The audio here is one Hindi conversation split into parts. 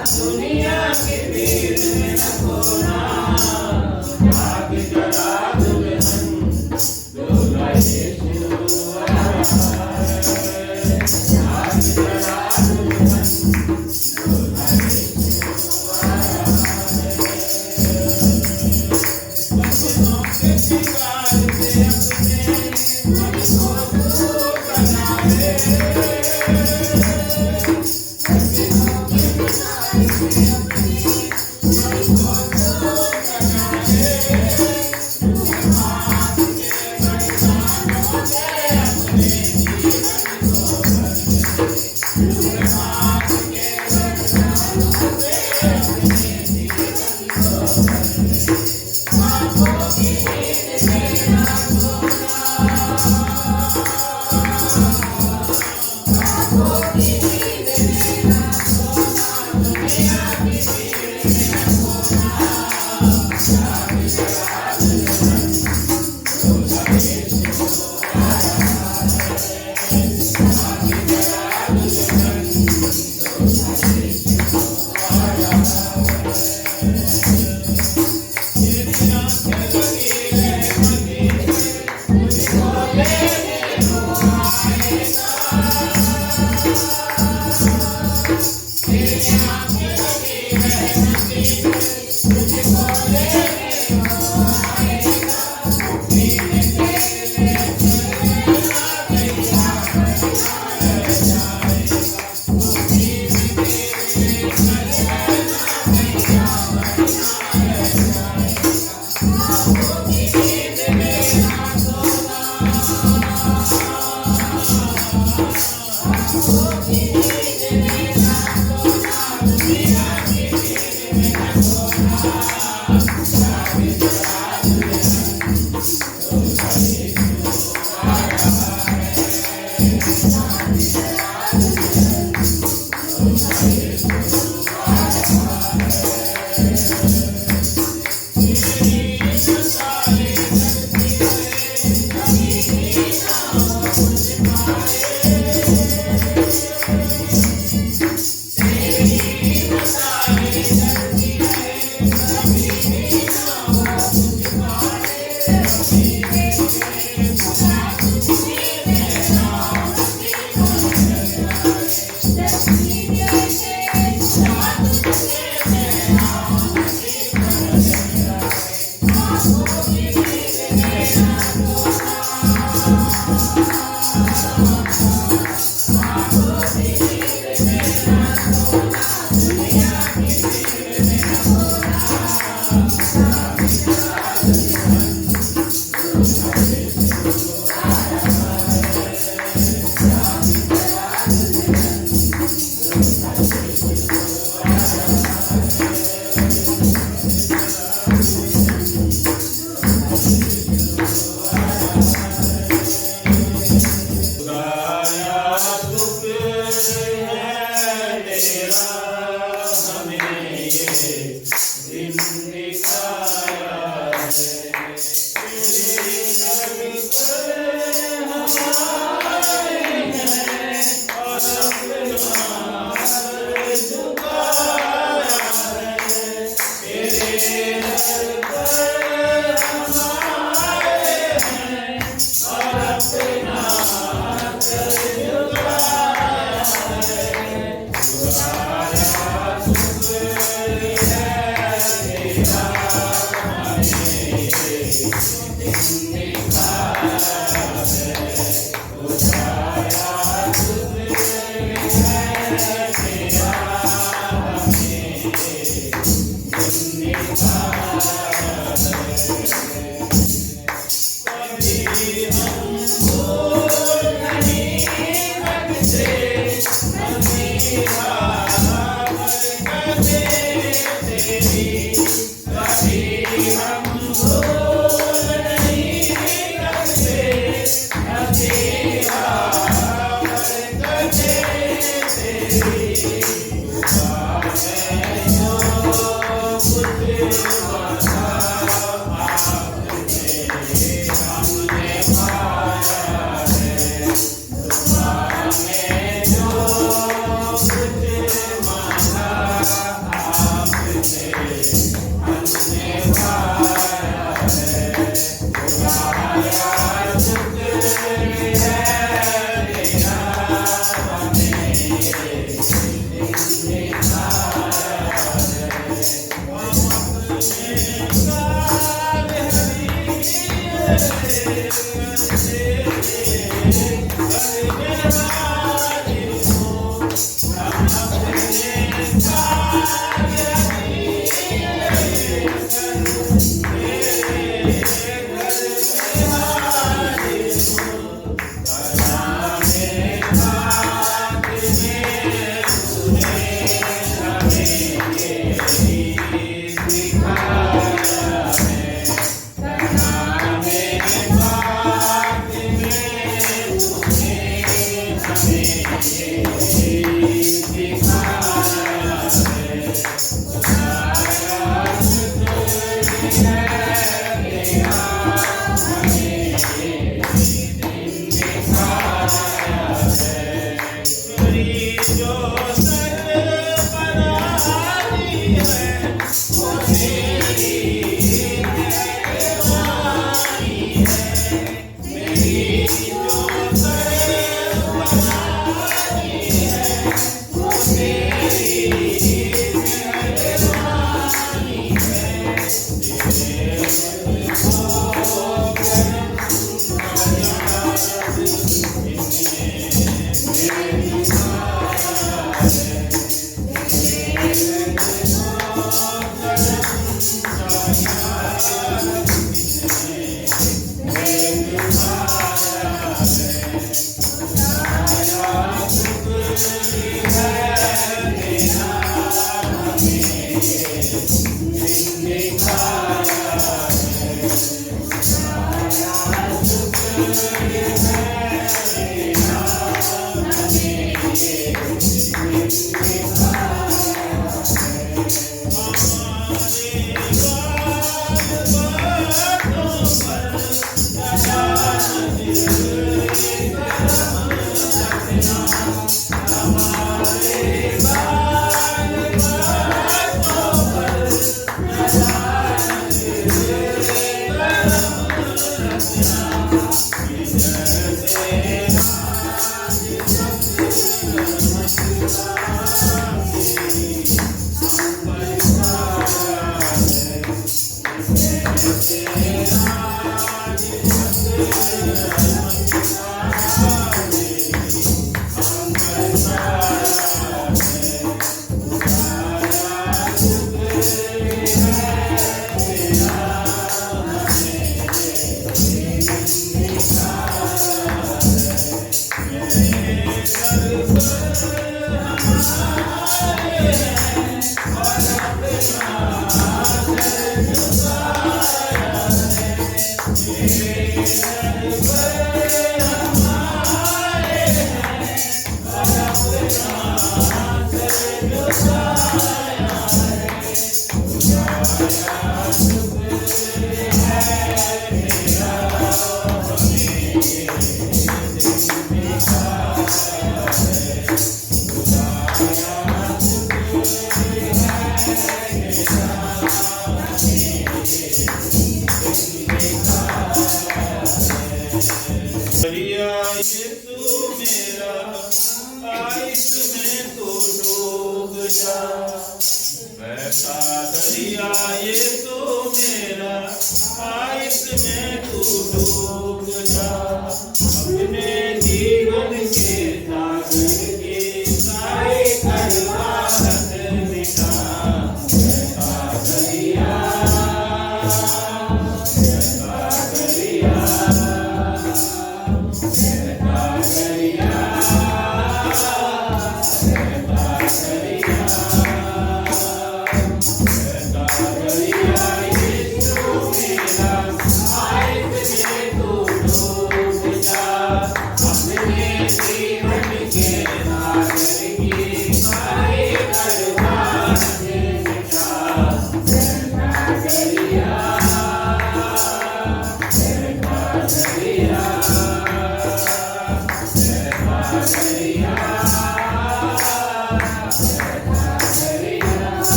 दुनिया की भीड़ में न खोना, जाग जरा दुल्हन, दूल्हा यीशु आ रहा है। जाग जरा दुल्हन, दूल्हा यीशु आ रहा है। बंधनों के श्रृंगार से अपने मन को तू बना ले।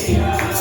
Yeah.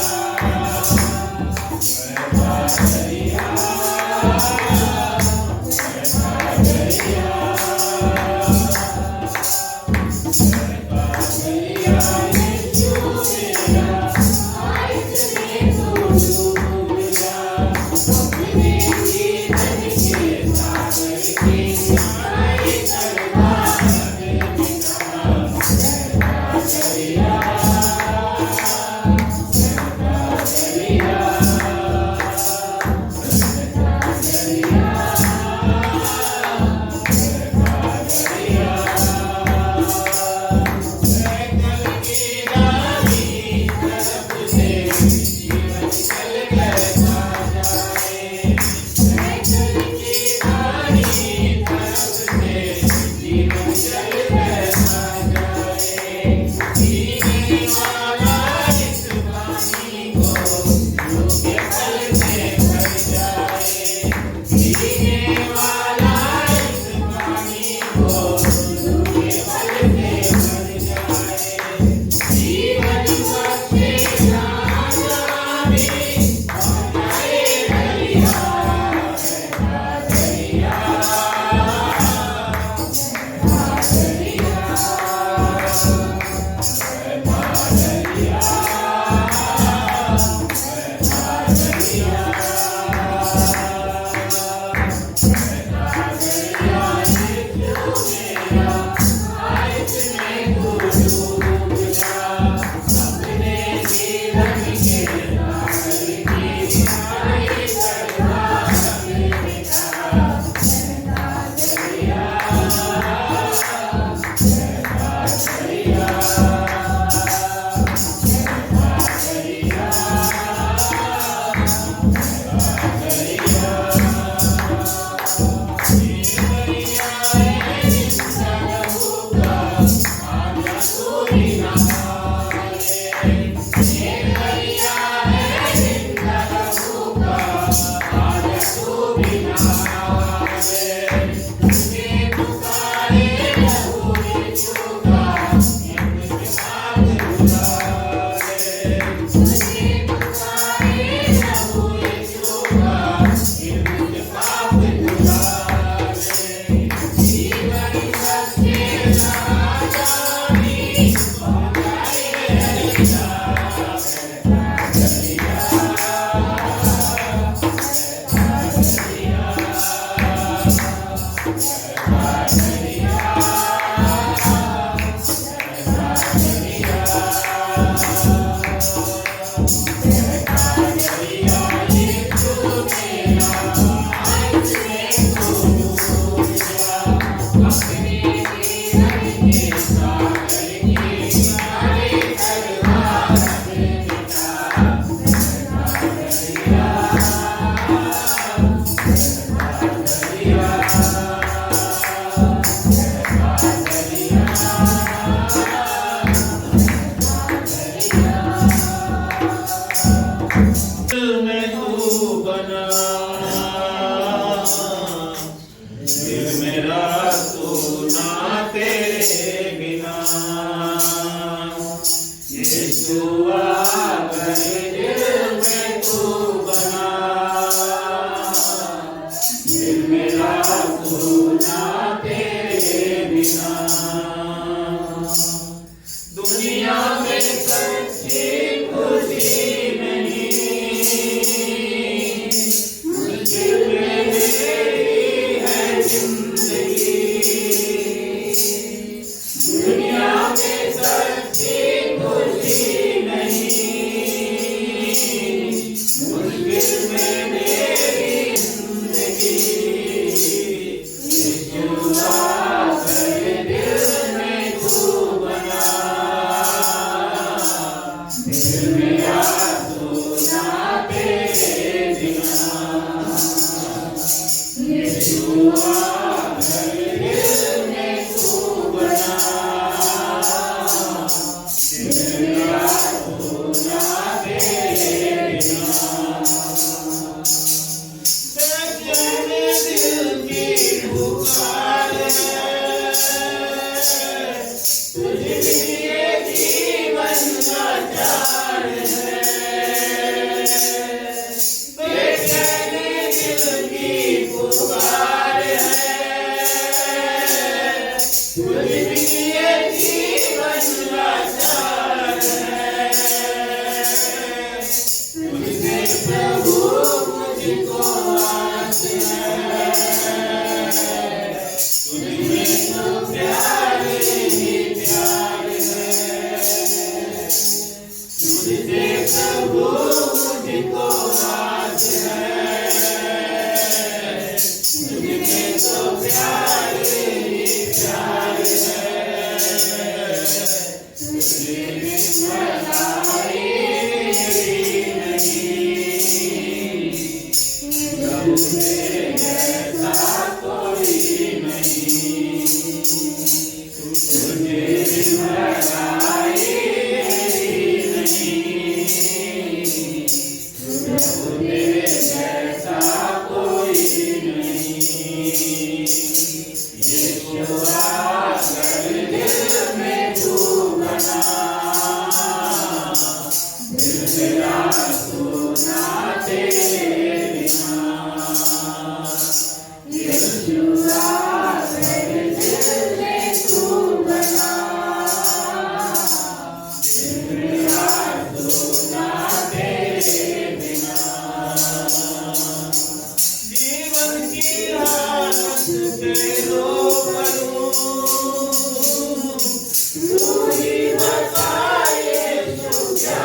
तू ही बता ये तू क्या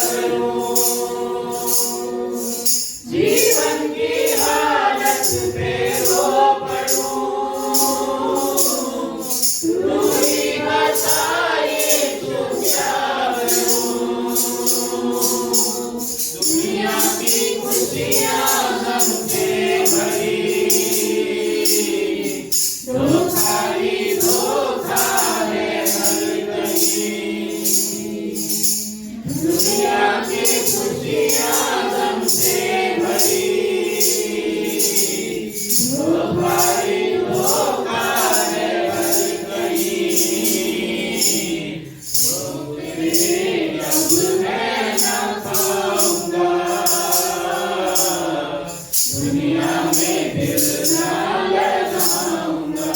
करूं। खुशियाँ गम से भरी, भारी धोखा है हर कहीं, तेरे अब मैं न पाऊंगा, दुनिया में दिल ना लगाऊंगा,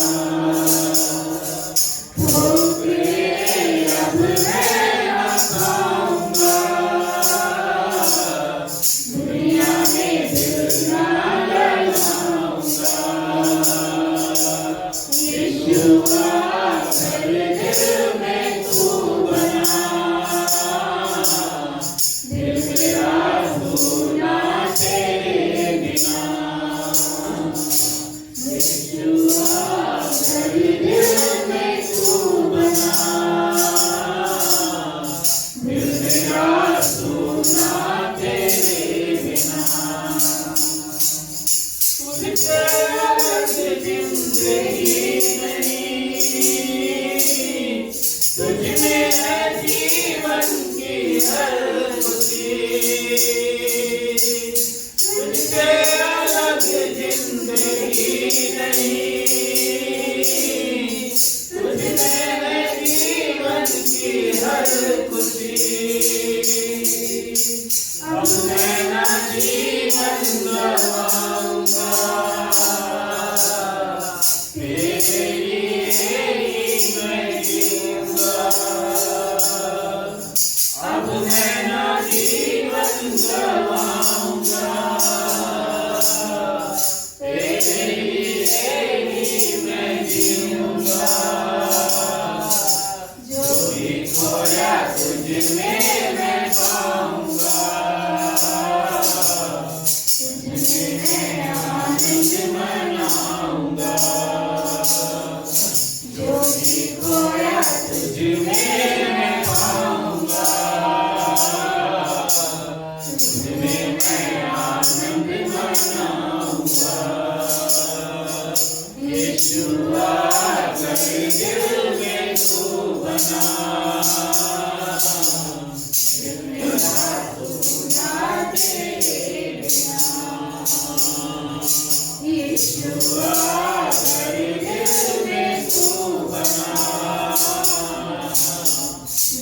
ठोकरे अब मैं न खाऊंगा, दुनिया में दिल ना लगाऊंगा, यीशुआ मेरे दिल में तू बना, दिल मेरा सुना तेरे बिना, यीशुआ मेरे दिल में तू बना, दिल मेरा सुना तेरे बिना, तुझसे अलग जिंदगी नहीं, तुझ में है जीवन की हर खुशी, तुझसे अलग जिंदगी नहीं, तुझ में है जीवन की हर खुशी, अब मैं ना जीवन गवाऊंगा, तेरे लिए ही मैं जीऊंगा, अब मैं ना जीवन गवाऊंगा, तेरे लिए ही मैं जीऊंगा, जो भी खोया तुझ में मैं पाऊंगा, तुझ में मैं आनंद मनाऊंगा, जो भी खोया तुझ में मैं पाऊंगा, तुझ में मैं आनंद मनाऊंगा, यीशुआ मेरे दिल में तू बना, दिल मेरा सुना तेरे बिना, यीशुआ मेरे दिल में तू बना,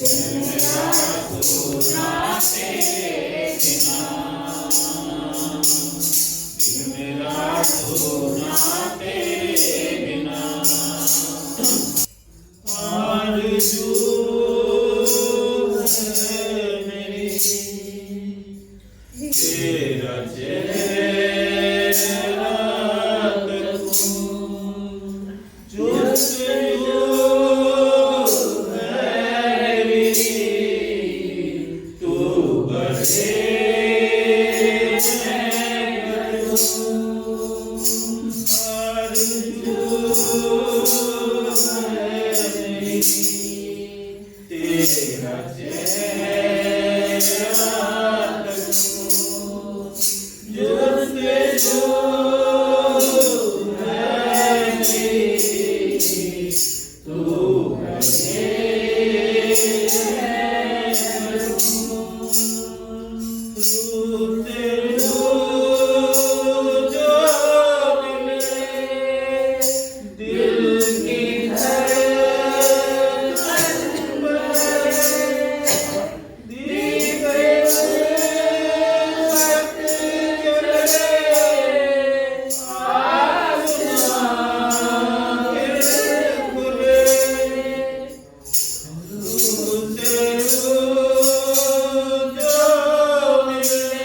दिल मेरा सुना तेरे बिना, दिल मेरा सुना तेरे बिना, आरज़ू है मेरी तेरा चेहरा देखूं, जुल्फ़े है मेरी तू बढ़े मैं करूं, आरज़ू है मेरी तेरा चेहरा देखूं, जुल्फ़े है मेरी तू बढ़े मैं करूं, तेरे जो मिले दिल की धड़कन बढ़े, दीपे वक्त चले, आसमां फिर खुले, तेरे जो मिले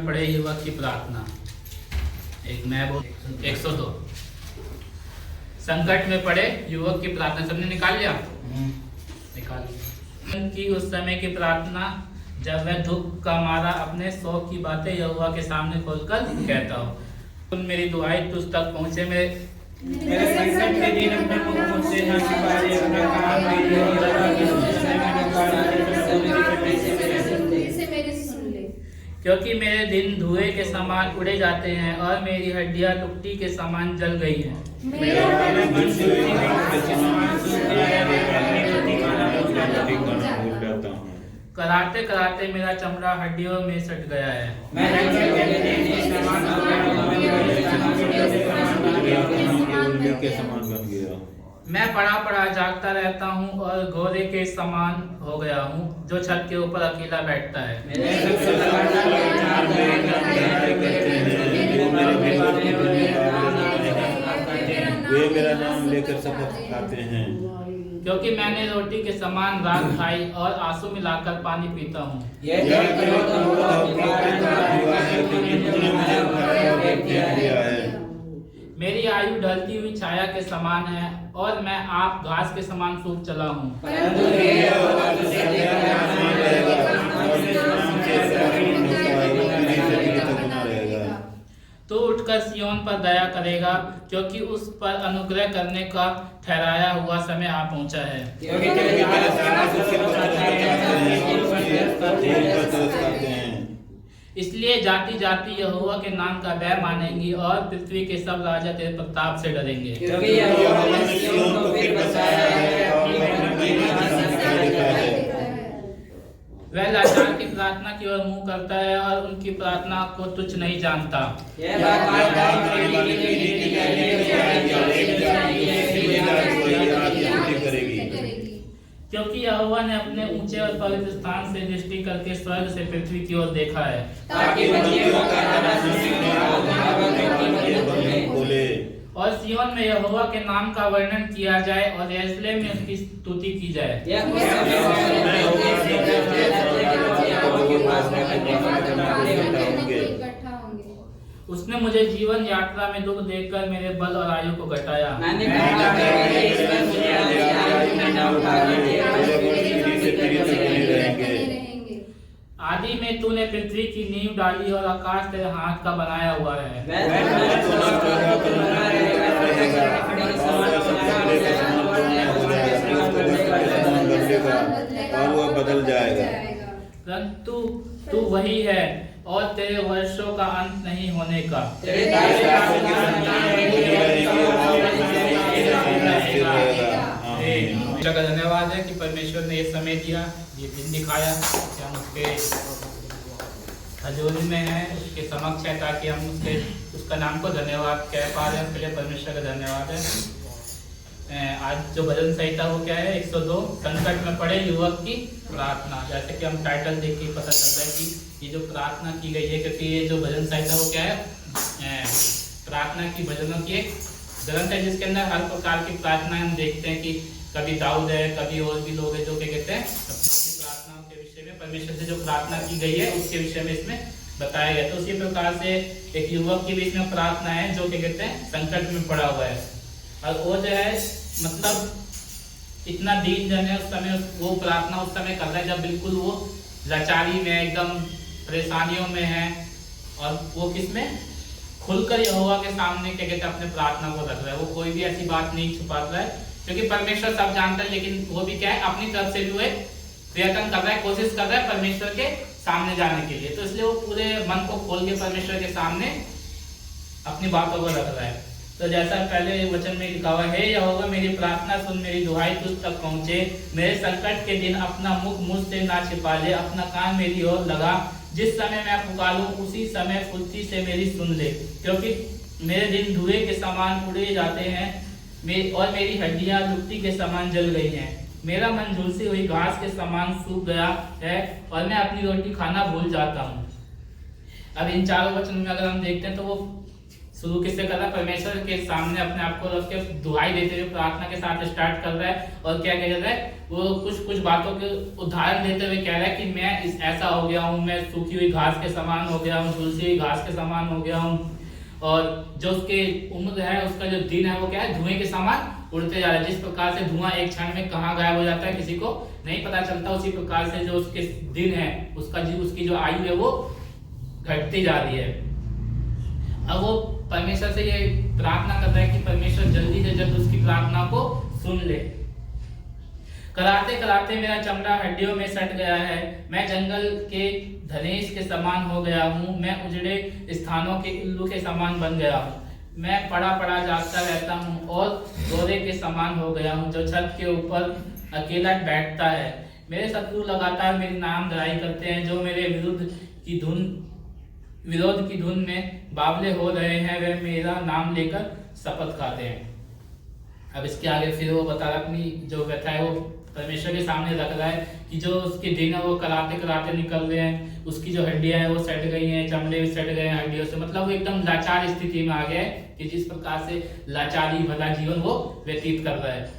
पड़े युवक की प्रार्थना। एक मैं बोल 102। संकट में पड़े युवक की प्रार्थना सबने निकाल लिया? निकाल लिया। की उस समय की प्रार्थना जब वह दुख का मारा अपने शौक की बातें यहोवा के सामने खोलकर कहता हो। तुम मेरी दुआई तुझ तक पहुँचे मेरे संकट के दिन अपने मुख मुझसे न छिपाए, अपने काम मेरी यहोवा के सुनने मैंने पाड़ा, क्योंकि मेरे दिन धुएं के समान उड़े जाते हैं और मेरी हड्डियां लुकटी के समान जल गई हैं। मेरा मन सूखी के समान सूख गया है, मैं अपनी रोटी खाना भूल जाता हूँ। कराते कराते मेरा चमड़ा हड्डियों में सट गया है। मैं जंगल के समान के समान बन गया। मैं पड़ा पड़ा जागता रहता हूँ और घोड़े के समान हो गया हूँ जो छत के ऊपर अकेला बैठता है। वे मेरा नाम लेकर शपथ खाते हैं। क्योंकि मैंने रोटी के समान रात खाई और आंसू मिलाकर पानी पीता हूँ। मेरी आयु ढलती हुई छाया के समान है और मैं आप घास के समान सूख चला हूँ। तो उठकर सियोन पर दया करेगा, क्योंकि उस पर अनुग्रह करने का ठहराया हुआ समय आ पहुंचा है। इसलिए जाति जाति यहोवा के नाम का भय मानेंगी और पृथ्वी के सब राजा तेरे प्रताप से डरेंगे। वह लाचार की प्रार्थना की ओर मुंह करता है और उनकी प्रार्थना को तुच्छ नहीं जानता। क्योंकि यहोवा ने अपने ऊंचे और पवित्र स्थान से दृष्टि करके स्वर्ग से पृथ्वी की ओर देखा है, और सियोन में यहोवा के नाम का वर्णन किया जाए और यरूशलेम में उसकी स्तुति की जाए। उसने मुझे जीवन यात्रा में दुख देखकर मेरे बल और आयु को घटाया। आदि में तूने पृथ्वी की नींव डाली और आकाश तेरे हाथ का बनाया हुआ है। और वो बदल जाएगा, परंतु तू वही है और तेरे वर्षों का अंत नहीं होने का। का धन्यवाद है कि परमेश्वर ने ये समय दिया, ये दिन दिखाया कि हम उसके हजूरी में हैं, उसके समक्ष है, ताकि हम उसका नाम को धन्यवाद कह पा रहे हैं। उसके लिए परमेश्वर का धन्यवाद है। आज जो भजन संहिता वो क्या है? 102 संकट में पड़े युवक की प्रार्थना। जैसे कि हम टाइटल देख के पता चल रहा है कि ये जो प्रार्थना की गई है, क्योंकि ये जो भजन संहिता वो क्या है? प्रार्थना की भजनों की एक ग्रंथ है, जिसके अंदर हर प्रकार की प्रार्थनाएं हम देखते हैं कि कभी दाऊद है, कभी और भी लोग हैं जो क्या कहते हैं अपनी प्रार्थनाओं के विषय में परमेश्वर से जो प्रार्थना की गई है उसके विषय में इसमें बताया गया। तो उसी प्रकार से एक युवक की भी इसमें प्रार्थना है जो क्या कहते हैं संकट में पड़ा हुआ है, और वो जो है मतलब इतना दीन जन है उस समय, वो प्रार्थना उस समय कर रहा है जब बिल्कुल वो लाचारी में एकदम परेशानियों में है, और वो किसमें खुलकर यहोवा के सामने क्या कहते हैं अपने प्रार्थना को रख रहा है। वो कोई भी ऐसी बात नहीं छुपा रहा है, क्योंकि परमेश्वर सब जानता है, लेकिन वो भी क्या है अपनी तरफ से भी वो प्रयत्न कर रहा है, कोशिश कर रहा है परमेश्वर के सामने जाने के लिए। तो इसलिए वो पूरे मन को खोल के परमेश्वर के सामने अपनी बातों को रख रहा है। तो जैसा पहले वचन में लिखा हुआ है, यहोवा मेरी प्रार्थना सुन, मेरी दुहाई तुझ तक पहुंचे, मेरे संकट के दिन अपना मुख मुझसे ना छिपा ले, अपना कान मेरी ओर लगा, जिस समय मैं पुकारूं उसी समय फुर्ती से मेरी सुन ले, क्योंकि मेरे दिन धुएं के समान उड़े जाते हैं और मेरी हड्डियां लुकटी के समान जल गई हैं। मेरा मन झुलसी हुई घास के समान सूख गया है और मैं अपनी रोटी खाना भूल जाता हूँ। अब इन चारों वचनों में अगर हम देखते हैं तो वो शुरू किससे कर रहा है? परमेश्वर के सामने अपने आप को रख के दुहाई देते हुए प्रार्थना के साथ स्टार्ट कर रहा है। और क्या कह रहा है? वो कुछ बातों के उदाहरण देते हुए कह रहा है कि मैं ऐसा हो गया हूँ, मैं सूखी हुई घास के समान हो गया हूँ, झुलसी हुई घास के समान हो गया हूँ। और जो उसके उम्र है, उसका जो दिन है वो क्या है? धुएं के समान उड़ते जा रहा है। जिस प्रकार से धुआं एक क्षण में कहाँ गायब हो जाता है किसी को नहीं पता चलता, उसी प्रकार से जो उसके दिन है, उसकी जो आयु है वो घटती जा रही है। अब वो परमेश्वर से ये प्रार्थना करता है कि परमेश्वर जल्दी से जल्द उसकी प्रार्थना को सुन ले। कराते कराते मेरा चमड़ा हड्डियों में सट गया है, मैं जंगल के धनेश के समान हो गया हूँ, मैं उजड़े स्थानों के उल्लू के समान बन गया हूँ। मैं पड़ा पड़ा जागता रहता हूँ और गोरे के समान हो गया हूँ जो छत के ऊपर अकेला बैठता है। मेरे शत्रु लगातार मेरी नाम धराई करते हैं, जो मेरे विरोध की धुन में बावले हो रहे हैं, वे मेरा नाम लेकर शपथ खाते हैं। अब इसके आगे फिर वो बता रहा अपनी जो व्यथा है वो परमेश्वर के सामने रख रहा है कि जो उसके दिन है वो कराते कराते निकल रहे हैं, उसकी जो हड्डियां हैं वो सट गई हैं, चमड़े भी सट गए हैं हड्डियों से। मतलब वो एकदम लाचार स्थिति में आ गया है कि जिस प्रकार से लाचारी भरा जीवन वो व्यतीत कर रहा है।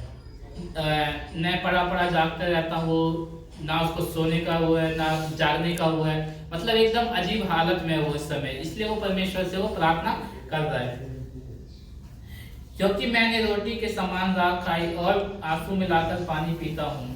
मैं पड़ा पड़ा जागता रहता हूँ, ना उसको सोने का वो है ना जागने का वो है, मतलब एकदम अजीब हालत में है वो इस समय। इसलिए वो परमेश्वर से वो प्रार्थना कर रहा है। क्योंकि मैंने रोटी के समान राख खाई और आंसू मिलाकर पानी पीता हूँ,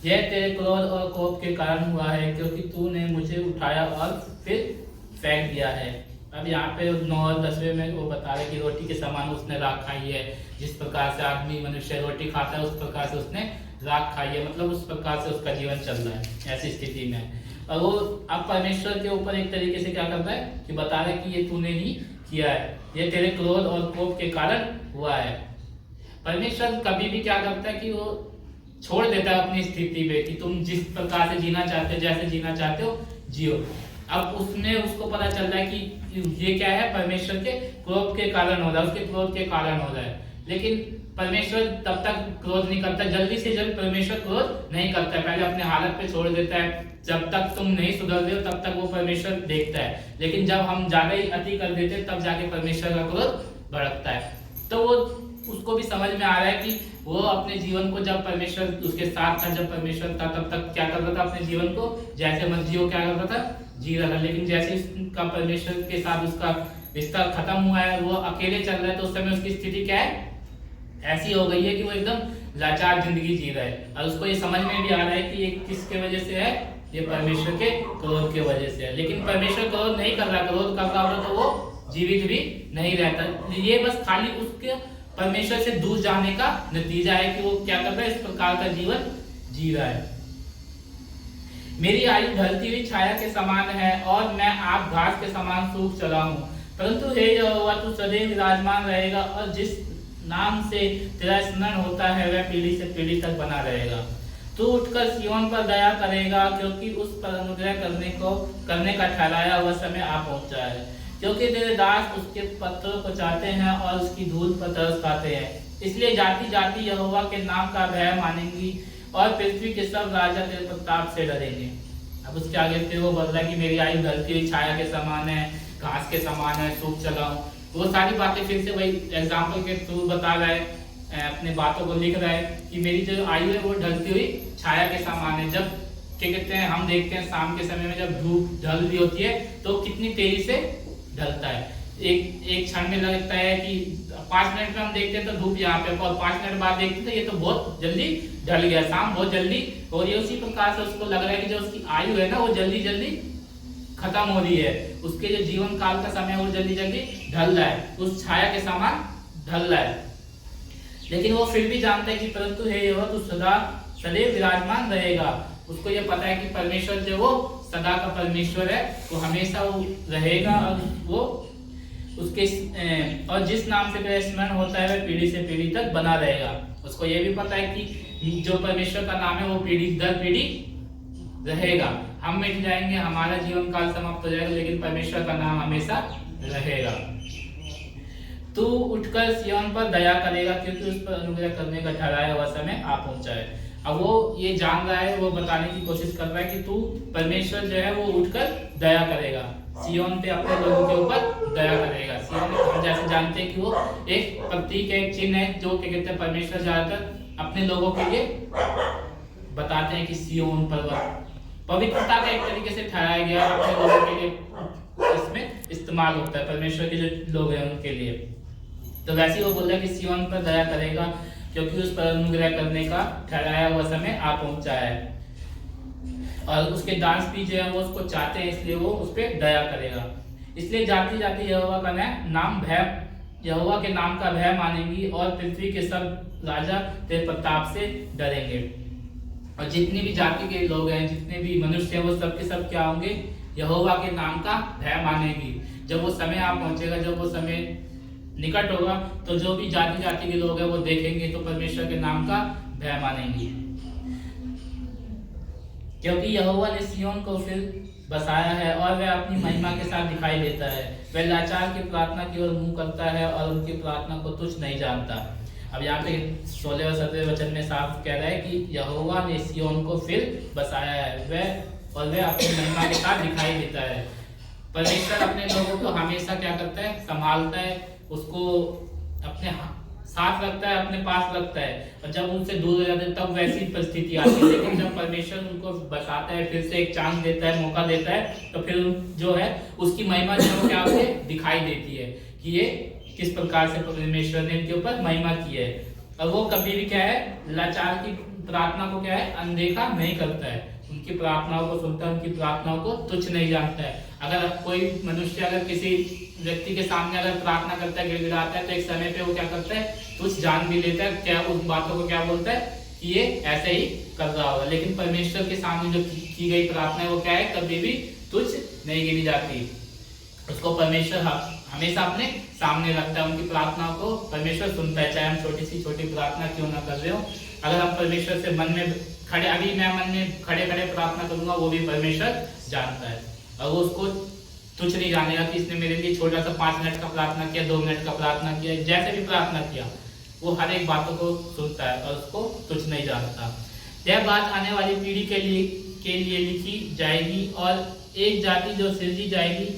यह तेरे क्रोध और कोप के कारण हुआ है, क्योंकि तूने मुझे उठाया और फिर फेंक दिया है। अब यहाँ पे 9 और 10वें में वो बता रहे कि रोटी के समान उसने राख खाई है। जिस प्रकार से आदमी मनुष्य रोटी खाता है उस प्रकार से उसने राख खाई है, मतलब उस प्रकार से उसका जीवन चल रहा है ऐसी स्थिति में। और वो अब परमेश्वर के ऊपर एक तरीके से क्या करता है कि बता रहे कि ये तूने ही किया है, ये तेरे क्रोध और कोप के कारण हुआ है। परमेश्वर कभी भी क्या करता है कि वो छोड़ देता है अपनी स्थिति पे कि तुम जिस प्रकार से जीना चाहते हो, जैसे जीना चाहते हो जियो। अब उसमें उसको पता चल रहा है कि ये क्या है, परमेश्वर के क्रोध के कारण हो रहा है, उसके क्रोध के कारण हो रहा है। लेकिन परमेश्वर तब तक क्रोध नहीं करता, जल्दी से जल्द परमेश्वर क्रोध नहीं करता है, पहले अपने हालत पे छोड़ देता है। जब तक तुम नहीं सुधर रहे हो तब तक वो परमेश्वर देखता है, लेकिन जब हम ज्यादा ही अति कर देते हैं तब जाके परमेश्वर का क्रोध भड़कता है। तो वो उसको भी समझ में आ रहा है कि वो अपने जीवन को जब परमेश्वर उसके साथ था, जब परमेश्वर था, तब तक क्या कर रहा था, अपने जीवन को जैसे मर्जी हो क्या कर रहा था, जी रहा था। लेकिन जैसे उसका परमेश्वर के साथ उसका रिश्ता खत्म हुआ है, वो अकेले चल रहा है, तो उस समय उसकी स्थिति क्या है, ऐसी हो गई है कि वो एकदम लाचार जिंदगी जी रहा है। और उसको ये समझ में भी आ रहा है कि ये किसके वजह से है, ये परमेश्वर के क्रोध के वजह से है। लेकिन परमेश्वर क्रोध नहीं कर रहा, क्रोध कर रहा होता तो वो जीवित भी नहीं रहता। ये बस खाली उसके परमेश्वर से दूर जाने का नतीजा है कि वो क्या कर रहा है, इस प्रकार का जीवन जी रहा है। मेरी आयु ढलती हुई छाया के समान है और मैं आप घास के समान सूख चला हूँ, परंतु हे यहोवा तू सदैव विराजमान रहेगा और जिस नाम से तेरा स्मरण होता है वह पीढ़ी से पीढ़ी तक बना रहेगा। तू उठकर सिय्योन पर दया करेगा, क्योंकि उस पर अनुग्रह करने का ठहराया हुआ समय आ पहुंचा है। क्योंकि तेरे दास उसके पत्रों को चाहते हैं और उसकी धूल पर तरस खाते हैं, इसलिए जाति जाति यहोवा के नाम का भय मानेंगी और पृथ्वी के सब राजा तेरे प्रताप से डरेंगे। अब उसके आगे फिर वो बोल रहा है कि मेरी आयु ढलती हुई छाया के समान है, घास के समान है, सूख चला हूँ। वो सारी बातें फिर से वही एग्जाम्पल के थ्रू बता रहा है, अपने बातों को लिख रहा है कि मेरी जो आयु है वो ढलती हुई छाया के समान है। जब क्या कहते हैं, हम देखते हैं शाम के समय में जब धूप ढल रही होती है तो कितनी तेजी से ढलता है। एक क्षण में लगता है कि 5 मिनट में हम देखते हैं तो धूप यहाँ पे, और 5 मिनट बाद देखते हैं तो ये तो बहुत जल्दी ढल गया, शाम बहुत जल्दी हो रही है। उसी प्रकार से उसको लग रहा है कि जो उसकी आयु है ना वो जल्दी जल्दी खत्म हो रही है, उसके जो जीवन काल का समय वो जल्दी जल्दी ढल रहा है, उस छाया के समान ढल रहा है। लेकिन वो फिर भी जानता है कि परंतु हे यहोवा तू सदा सदैव विराजमान रहेगा। उसको ये पता है कि परमेश्वर जो वो सदा का परमेश्वर है, वो हमेशा वो रहेगा और वो उसके और जिस नाम से मेरा स्मरण होता है वह पीढ़ी से पीढ़ी तक बना रहेगा। उसको ये भी पता है कि जो परमेश्वर का नाम है वो पीढ़ी दर पीढ़ी रहेगा। हम मिट जाएंगे, हमारा जीवन काल समाप्त हो जाएगा, लेकिन परमेश्वर का नाम हमेशा रहेगा। तू उठकर सिय्योन पर दया करेगा, क्योंकि उस पर अनुग्रह करने का ठहराया हुआ समय आ पहुंचा है। अब वो ये जान रहा है, वो बताने की कोशिश कर रहा है कि तू परमेश्वर जो है वो उठकर दया करेगा। सिय्योन पे अपने लोगों के ऊपर दया करेगा। सिय्योन हम जैसे जानते हैं कि वो एक प्रतीक है, एक चिन्ह है, जो क्या कहते हैं परमेश्वर ज्यादातर अपने लोगों के लिए बताते हैं कि सिय्योन पर्वत पवित्रता का एक तरीके से ठहराया गया अपने लोगों के लिए, इसमें इस्तेमाल होता है परमेश्वर के जो लोग हैं उनके लिए। तो वैसे ही वो बोल रहा है कि सिय्योन पर दया करेगा क्योंकि उस पर अनुग्रह करने का ठहराया हुआ समय आ पहुंचा है, और उसके दास भी जो है वो उसको चाहते हैं, इसलिए वो उस पर दया करेगा। इसलिए जाति जाति यहोवा का नाम भय, यहोवा के नाम का भय मानेंगी, और पृथ्वी के सब राजा तेरे प्रताप से डरेंगे। और जितनी भी जाति के लोग हैं, जितने भी मनुष्य हैं, वो सब के सब क्या होंगे, यहोवा के नाम का भय मानेंगी। जब वो समय आ पहुंचेगा, जब वो समय निकट होगा, तो जो भी जाति जाति के लोग हैं वो देखेंगे तो परमेश्वर के नाम का भय मानेंगे, क्योंकि यहोवा ने सिय्योन को फिर बसाया है और वह अपनी महिमा के साथ दिखाई देता है। वह लाचार की प्रार्थना की ओर मुंह करता है और उनकी प्रार्थना को तुच्छ नहीं जानता। अब यहाँ पे 16 और 17 वचन में साफ कह रहा है कि यहोवा ने सिय्योन को फिर बसाया है, वह अपनी महिमा के साथ दिखाई देता है। परमेश्वर अपने लोगों को हमेशा क्या करता है, संभालता है, उसको अपने साथ रखता है, अपने पास रखता है, और जब उनसे दूर हो जाते हैं तब वैसी परिस्थिति आती है। लेकिन जब परमेश्वर उनको बसाता है, फिर से एक चांस देता है, मौका देता है, तो फिर जो है उसकी महिमा जो क्या उसे दिखाई देती है कि ये किस प्रकार से परमेश्वर ने इनके ऊपर महिमा की है। और वो कभी भी क्या है, लाचार की प्रार्थना को क्या है, अनदेखा नहीं करता है, उनकी प्रार्थनाओं को सुनता है, उनकी प्रार्थनाओं को तुच्छ नहीं जानता है। अगर कोई मनुष्य अगर किसी व्यक्ति के सामने अगर प्रार्थना करता है, गिड़गिड़ाता है, तो एक समय पे वो क्या करता है, तुच्छ जान भी लेता है, क्या उस बातों को क्या बोलता है कि ये ऐसे ही कर रहा होगा। लेकिन परमेश्वर के सामने जो की गई प्रार्थना है वो क्या है, कभी भी तुच्छ नहीं गिनी जाती। उसको परमेश्वर हमेशा अपने सामने रखता है, उनकी प्रार्थनाओं को परमेश्वर सुनता है, चाहे हम छोटी सी छोटी प्रार्थना क्यों ना कर रहे हो। अगर हम परमेश्वर से मन में खड़े, अभी मैं मन में खड़े खड़े प्रार्थना करूंगा, वो भी परमेश्वर जानता है, और वो उसको तुच्छ नहीं जानेगा कि इसने मेरे लिए छोटा सा 5 मिनट का प्रार्थना किया, 2 मिनट का प्रार्थना किया, जैसे भी प्रार्थना किया, वो हर एक बातों को सुनता है और उसको तुच्छ नहीं जानता। यह बात आने वाली पीढ़ी के लिए लिखी जाएगी, और एक जाति जो सिरजी जाएगी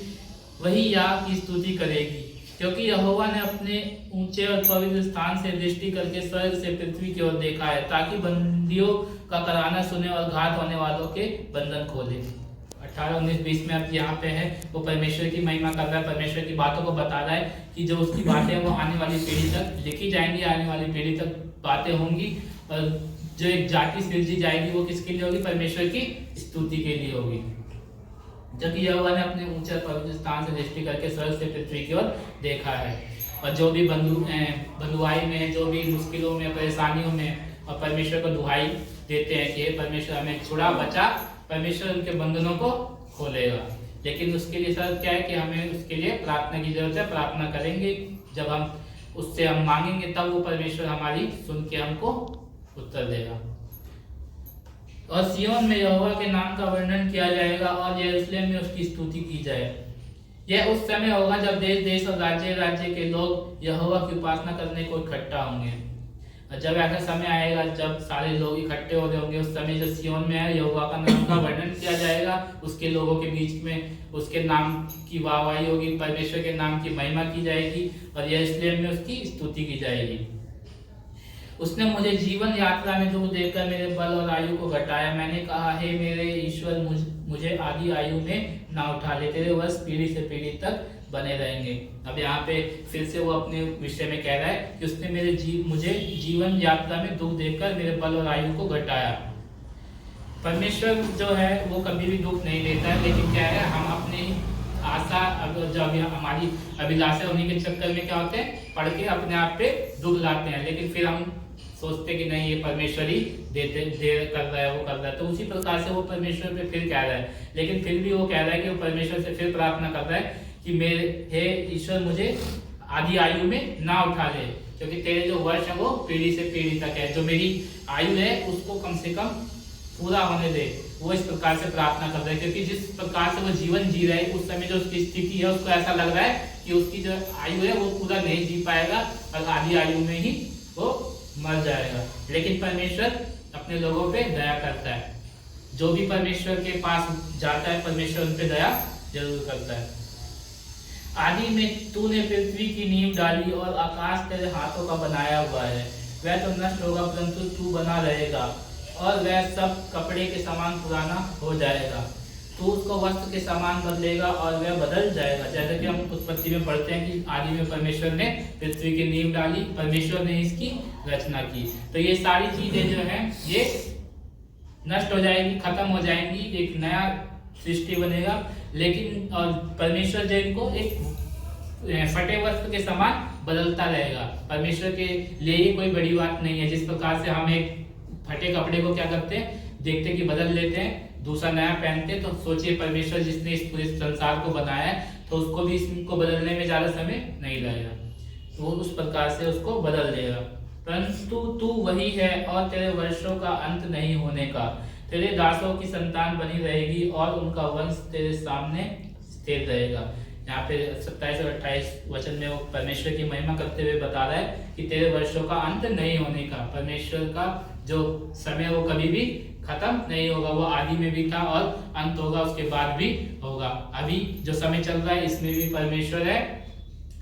वही याह की स्तुति करेगी, क्योंकि यहोवा ने अपने ऊंचे और पवित्र स्थान से दृष्टि करके स्वर्ग से पृथ्वी की ओर देखा है, ताकि बंदियों का कराना सुने और घात होने वालों के बंधन खोले। 18, 19, 20 में अब यहाँ पे है, वो परमेश्वर की महिमा कर रहा है, परमेश्वर की बातों को बता रहा है कि जो उसकी बातें वो आने वाली पीढ़ी तक लिखी जाएंगी, आने वाली पीढ़ी तक बातें होंगी, और जो एक जाति सिरजी जाएगी वो किसके लिए होगी, परमेश्वर की स्तुति के लिए होगी। जबकि यहोवा ने अपने ऊंचे पवित्र स्थान से दृष्टि करके स्वर्ग से पृथ्वी की ओर देखा है, और जो भी बंधुआई में, जो भी मुश्किलों में, परेशानियों में, और परमेश्वर को दुहाई देते हैं कि परमेश्वर हमें छुड़ा बचा, परमेश्वर उनके बंधनों को खोलेगा। लेकिन उसके लिए सर क्या है कि हमें उसके लिए प्रार्थना की जरूरत है। प्रार्थना करेंगे, जब हम उससे हम मांगेंगे, तब वो परमेश्वर हमारी सुन के हमको उत्तर देगा। और सिय्योन में यहोवा के नाम का वर्णन किया जाएगा, और यरूशलेम में उसकी स्तुति की जाए। यह उस समय होगा जब देश देश और राज्य राज्य के लोग यहोवा की उपासना करने को इकट्ठा होंगे। और जब ऐसा समय आएगा जब सारे लोग इकट्ठे हो रहे होंगे, उस समय जो सिय्योन में है यहोवा का नाम का वर्णन किया जाएगा, उसके लोगों के बीच में उसके नाम की वाहवाही होगी, परमेश्वर के नाम की महिमा की जाएगी, और यरूशलेम में उसकी स्तुति की जाएगी। उसने मुझे जीवन यात्रा में दुख देकर मेरे बल और आयु को घटाया। मैंने कहा, हे मेरे ईश्वर, मुझे आदि आयु में ना उठा ले, तेरे वर्ष पीढ़ी से पीढ़ी तक बने रहेंगे। अब यहाँ पे फिर से वो अपने विषय में कह रहा है कि उसने मुझे जीवन यात्रा में दुख देकर मेरे बल और आयु को घटाया। परमेश्वर जो है वो कभी भी दुख नहीं देता है, लेकिन क्या है, हम अपनी आशा जब हमारी अभिलाषा होने के चक्कर में क्या होते हैं, पढ़ के अपने आप पे दुख लाते हैं, लेकिन फिर हम सोचते कि नहीं, ये परमेश्वर ही दे कर रहा है, वो कर रहा है। तो उसी प्रकार से वो परमेश्वर पे फिर कह रहा है, लेकिन फिर भी वो कह रहा है कि वो परमेश्वर से फिर प्रार्थना कर रहा है कि मेरे हे ईश्वर, मुझे आदि आयु में ना उठा ले, क्योंकि तेरे जो वर्ष है वो पीढ़ी से पीढ़ी तक है, जो मेरी आयु है उसको कम से कम पूरा होने दे। वो इस प्रकार से प्रार्थना कर रहा है, क्योंकि जिस प्रकार से वो जीवन जी रहा है उस समय जो उसकी स्थिति है, उसको ऐसा लग रहा है कि उसकी जो आयु है वो पूरा नहीं जी पाएगा और आधी आयु में ही वो मर जाएगा। लेकिन परमेश्वर अपने लोगों पे दया करता है, जो भी परमेश्वर के पास जाता है परमेश्वर उन पे दया जरूर करता है। आदि में तूने पृथ्वी की नींव डाली और आकाश तेरे हाथों का बनाया हुआ है। वह तो नष्ट होगा परंतु तू बना रहेगा, और वह सब कपड़े के समान पुराना हो जाएगा। तू उसको वस्त्र के समान बदलेगा और वह बदल जाएगा। जैसे कि हम उत्पत्ति में पढ़ते हैं कि आदि में परमेश्वर ने पृथ्वी की नींव डाली, परमेश्वर ने इसकी रचना की। तो ये सारी चीजें जो हैं ये नष्ट हो जाएंगी, खत्म हो जाएंगी, एक नया सृष्टि बनेगा। लेकिन और परमेश्वर जो इनको एक फटे वस्त्र के समान बदलता रहेगा। परमेश्वर के लिए ये कोई बड़ी बात नहीं है। जिस प्रकार से हम एक फटे कपड़े को क्या करते हैं, देखते कि बदल लेते हैं, दूसरा नया पहनते, तो सोचिए परमेश्वर जिसने इस पूरे संसार को बनाया है तो उसको भी इसको बदलने में ज्यादा समय नहीं लगेगा, तो उस प्रकार से उसको बदल देगा। परंतु तू वही है और तेरे वर्षों का अंत नहीं होने का। तेरे दासों की संतान बनी रहेगी और उनका वंश तेरे सामने स्थिर रहेगा। यहाँ पे 27 और 28 वचन में वो परमेश्वर की महिमा करते हुए बता रहा है कि तेरे वर्षों का अंत नहीं होने का। परमेश्वर का जो समय वो कभी भी खत्म नहीं होगा, वो आदि में भी था और अंत होगा, उसके बाद भी होगा। अभी जो समय चल रहा है इसमें भी परमेश्वर है,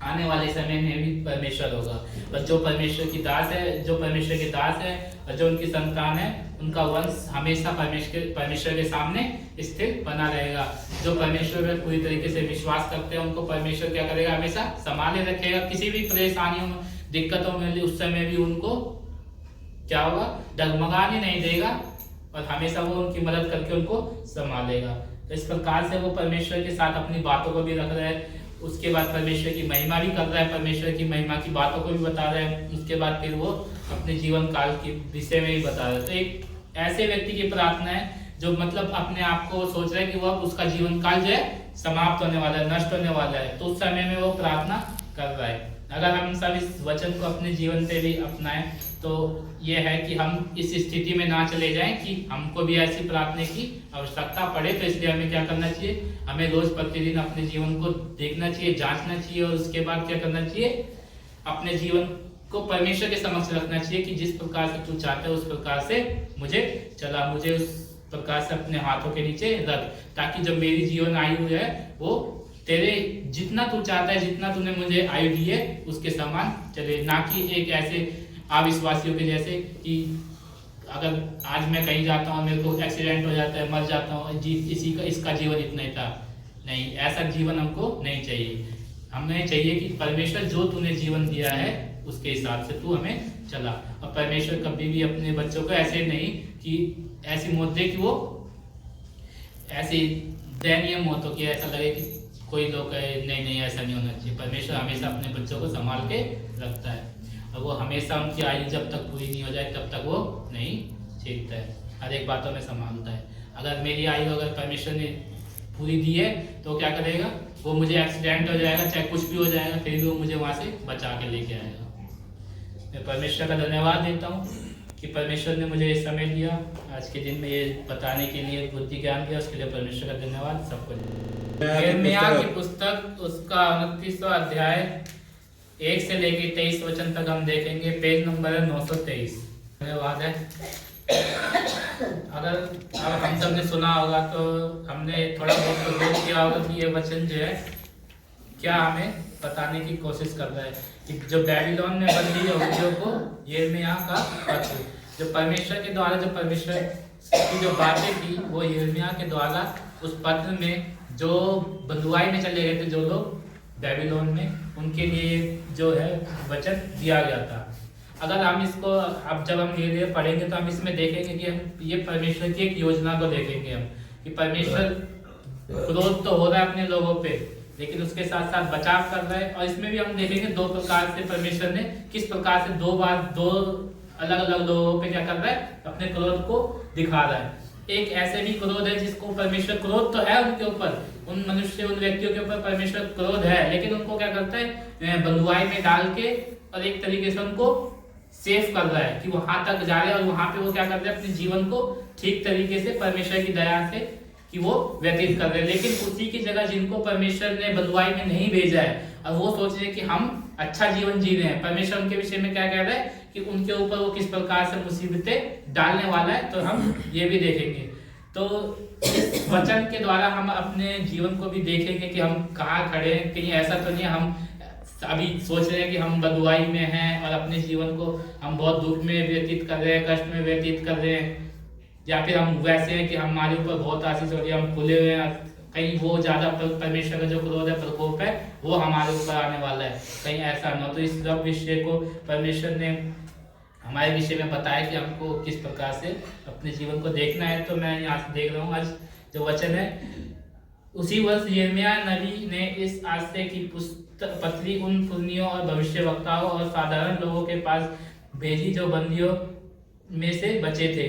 आने वाले समय में भी परमेश्वर होगा। और जो परमेश्वर की दास है, जो परमेश्वर के दास है और जो उनकी संतान है, उनका वंश हमेशा परमेश्वर के सामने स्थिर बना रहेगा। जो परमेश्वर में पूरी तरीके से विश्वास करते हैं उनको परमेश्वर क्या करेगा, हमेशा संभाले रखेगा। किसी भी परेशानियों में, दिक्कतों में उस समय भी उनको क्या होगा, डगमगाने नहीं देगा और हमेशा वो उनकी मदद करके उनको संभालेगा। तो इस प्रकार से वो परमेश्वर के साथ अपनी बातों को भी रख रहा है। उसके बाद परमेश्वर की महिमा भी कर रहा है, परमेश्वर की महिमा की बातों को भी बता रहा है। उसके बाद फिर वो अपने जीवन काल के विषय में भी बता रहा है। तो एक ऐसे व्यक्ति की प्रार्थना है जो मतलब अपने आप को सोच रहा है कि वो उसका जीवन काल जो है समाप्त होने वाला है, नष्ट होने वाला है, तो उस समय में वो प्रार्थना कर रहा है। अगर हम सब इस वचन को अपने जीवन पे भी अपनाएं तो ये है कि हम इस स्थिति में ना चले जाएं कि हमको भी ऐसी प्रार्थना की आवश्यकता पड़े। तो इसलिए हमें क्या करना चाहिए, हमें रोज प्रतिदिन अपने जीवन को देखना चाहिए, जांचना चाहिए और उसके बाद क्या करना चाहिए, अपने जीवन को परमेश्वर के समक्ष रखना चाहिए कि जिस प्रकार से तू चाहता है उस प्रकार से मुझे चला, मुझे उस प्रकार से अपने हाथों के नीचे रख, ताकि जब मेरी जीवन आयु है वो तेरे जितना तू चाहता है, जितना तूने मुझे आयु दी है उसके समान चले, ना कि एक ऐसे अविश्वासियों के जैसे कि अगर आज मैं कहीं जाता हूँ, मेरे को एक्सीडेंट हो जाता है, मर जाता हूँ, इसका जीवन इतना ही था। नहीं, ऐसा जीवन हमको नहीं चाहिए। हमें चाहिए कि परमेश्वर जो तूने जीवन दिया है उसके हिसाब से तू हमें चला। और परमेश्वर कभी भी अपने बच्चों को ऐसे नहीं कि ऐसी मौत दे कि वो ऐसी दयनीय मौत हो कि ऐसा लगे कि कोई लोग कहे नहीं ऐसा नहीं होना चाहिए। परमेश्वर हमेशा अपने बच्चों को संभाल के रखता है और वो हमेशा उनकी आयु जब तक पूरी नहीं हो जाए तब तक वो नहीं छीनता है, हर एक बातों में संभालता है। अगर मेरी आयु अगर परमेश्वर ने पूरी दी है तो क्या करेगा, वो मुझे एक्सीडेंट हो जाएगा, चाहे कुछ भी हो जाएगा, फिर भी वो मुझे वहाँ से बचा के लेके आएगा। मैं परमेश्वर का धन्यवाद देता हूँ कि परमेश्वर ने मुझे ये समय दिया, आज के दिन में ये बताने के लिए बुद्धि ज्ञान दिया, उसके लिए परमेश्वर का धन्यवाद। सबको यिर्मयाह की पुस्तक उसका 29वां अध्याय 1 से लेके 23 वचन तक हम देखेंगे। पेज नंबर है 923। धन्यवाद है। अगर अब हम सब ने सुना होगा तो हमने थोड़ा बहुत प्रयोग किया होगा कि ये वचन जो है क्या हमें बताने की कोशिश कर रहा है कि जो बेबीलोन में बंदी यहूदियों को यिर्मयाह का पत्र, जो परमेश्वर के द्वारा, जो परमेश्वर की जो बातें थी वो यिर्मयाह के द्वारा उस पत्र में जो बंधुआई में चले गए थे जो लोग बेबीलोन में, उनके लिए जो है वचन दिया गया था। अगर हम इसको अब जब हम धीरे पढ़ेंगे तो हम इसमें देखेंगे कि हम ये परमेश्वर की एक योजना को देखेंगे हम कि परमेश्वर क्रोध तो हो रहा है अपने लोगों पे, लेकिन उसके साथ साथ बचाव कर रहा है। और इसमें भी हम देखेंगे दो प्रकार से परमेश्वर ने किस प्रकार से दो अलग अलग लोगों पे क्या कर रहा है, अपने क्रोध को दिखा रहा है। एक ऐसे भी क्रोध है जिसको परमेश्वर, क्रोध तो है उनके ऊपर, उन मनुष्य, उन व्यक्तियों के ऊपर परमेश्वर क्रोध है, लेकिन उनको क्या करता है, बंधुआई में डाल के और एक तरीके से उनको सेफ कर रहा है कि वहां तक जा रहे और वहां पे वो क्या कर रहे हैं, अपने जीवन को ठीक तरीके से परमेश्वर की दया से कि वो व्यतीत कर रहे हैं। लेकिन उसी की जगह जिनको परमेश्वर ने बंधुआई में नहीं भेजा है और वो सोच रहे हैं कि हम अच्छा जीवन जी रहे हैं, परमेश्वर उनके विषय में क्या कह रहा है कि उनके ऊपर वो किस प्रकार से मुसीबतें डालने वाला है, तो हम ये भी देखेंगे। तो इस वचन के द्वारा हम अपने जीवन को भी देखेंगे कि हम कहाँ खड़े हैं। कहीं ऐसा तो नहीं हम अभी सोच रहे हैं कि हम बदुआई में हैं और अपने जीवन को हम बहुत दुख में व्यतीत कर रहे हैं, कष्ट में व्यतीत कर रहे हैं, या फिर हम वैसे हैं कि हमारे ऊपर बहुत आशीष हो रही है, हम खुले हुए हैं, कहीं वो ज़्यादा परमेश्वर का जो क्रोध है, प्रकोप है, वो हमारे ऊपर आने वाला है, कहीं ऐसा ना हो। तो इस सब विषय को परमेश्वर ने हमारे विषय में बताया कि हमको किस प्रकार से अपने जीवन को देखना है। तो मैं यहाँ से देख रहा हूँ आज जो वचन है, उसी वर्ष यिर्मयाह नबी ने इस आशय की पत्री उन पुरनियों और भविष्यवक्ताओं और साधारण लोगों के पास भेजी जो बंदियों में से बचे थे,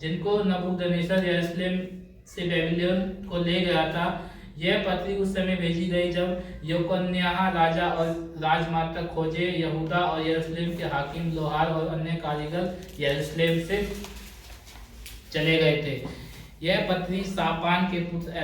जिनको नबूकदनेस्सर यरूशलेम से बेबीलोन को ले गया था। यह पत्री उस समय भेजी गई जब यकोन्याह राजा और राजमाता खोजे यहूदा और यरूशलेम के हाकिम लोहार और अन्य कारीगर यरूशलेम से चले गए थे। यह पत्री सापान के पुत्र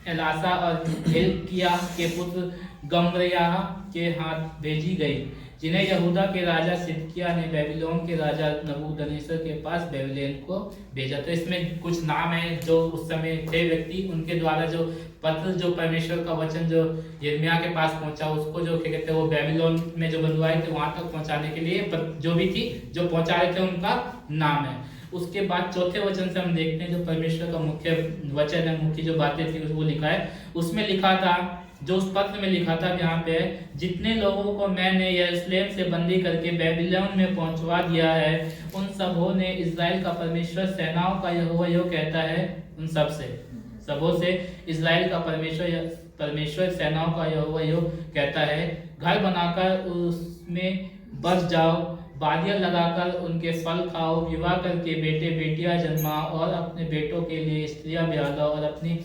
एलासा और हिल्किय्याह के पुत्र गम्बरयाह के हाथ भेजी गई, जिन्हें यहूदा के राजा सिदकिय्याह ने बेबीलोन के राजा नबूकदनेस्सर के पास बेबीलोन को भेजा। तो इसमें कुछ नाम है जो उस समय थे व्यक्ति, उनके द्वारा जो पत्र, जो परमेश्वर का वचन जो यिर्मयाह के पास पहुंचा, उसको जो क्या कहते हैं, वो बेबीलोन में जो बंधुआई थे वहां तक पहुंचाने के लिए जो भी थी, जो पहुंचा रहे थे, उनका नाम है। उसके बाद चौथे वचन से हम देखते हैं जो परमेश्वर का मुख्य वचन है, मुख्य जो बातें थी वो लिखा है। उसमें लिखा था, जो उस पत्र में लिखा था, यहाँ पे जितने लोगों को मैंने यरूशलेम से बंदी करके बेबीलोन में पहुंचवा दिया है, उन सबों ने इजराइल का परमेश्वर सेनाओं का यहोवा यो कहता है, उन सबों से इजराइल का परमेश्वर सेनाओं का यहोवा यो कहता है, घर बनाकर उसमें बस जाओ, बादियां लगाकर उनके फल खाओ, विवाह करके बेटे बेटियां जन्माओ और अपने बेटों के लिए स्त्रियां ब्याह दो और अपनी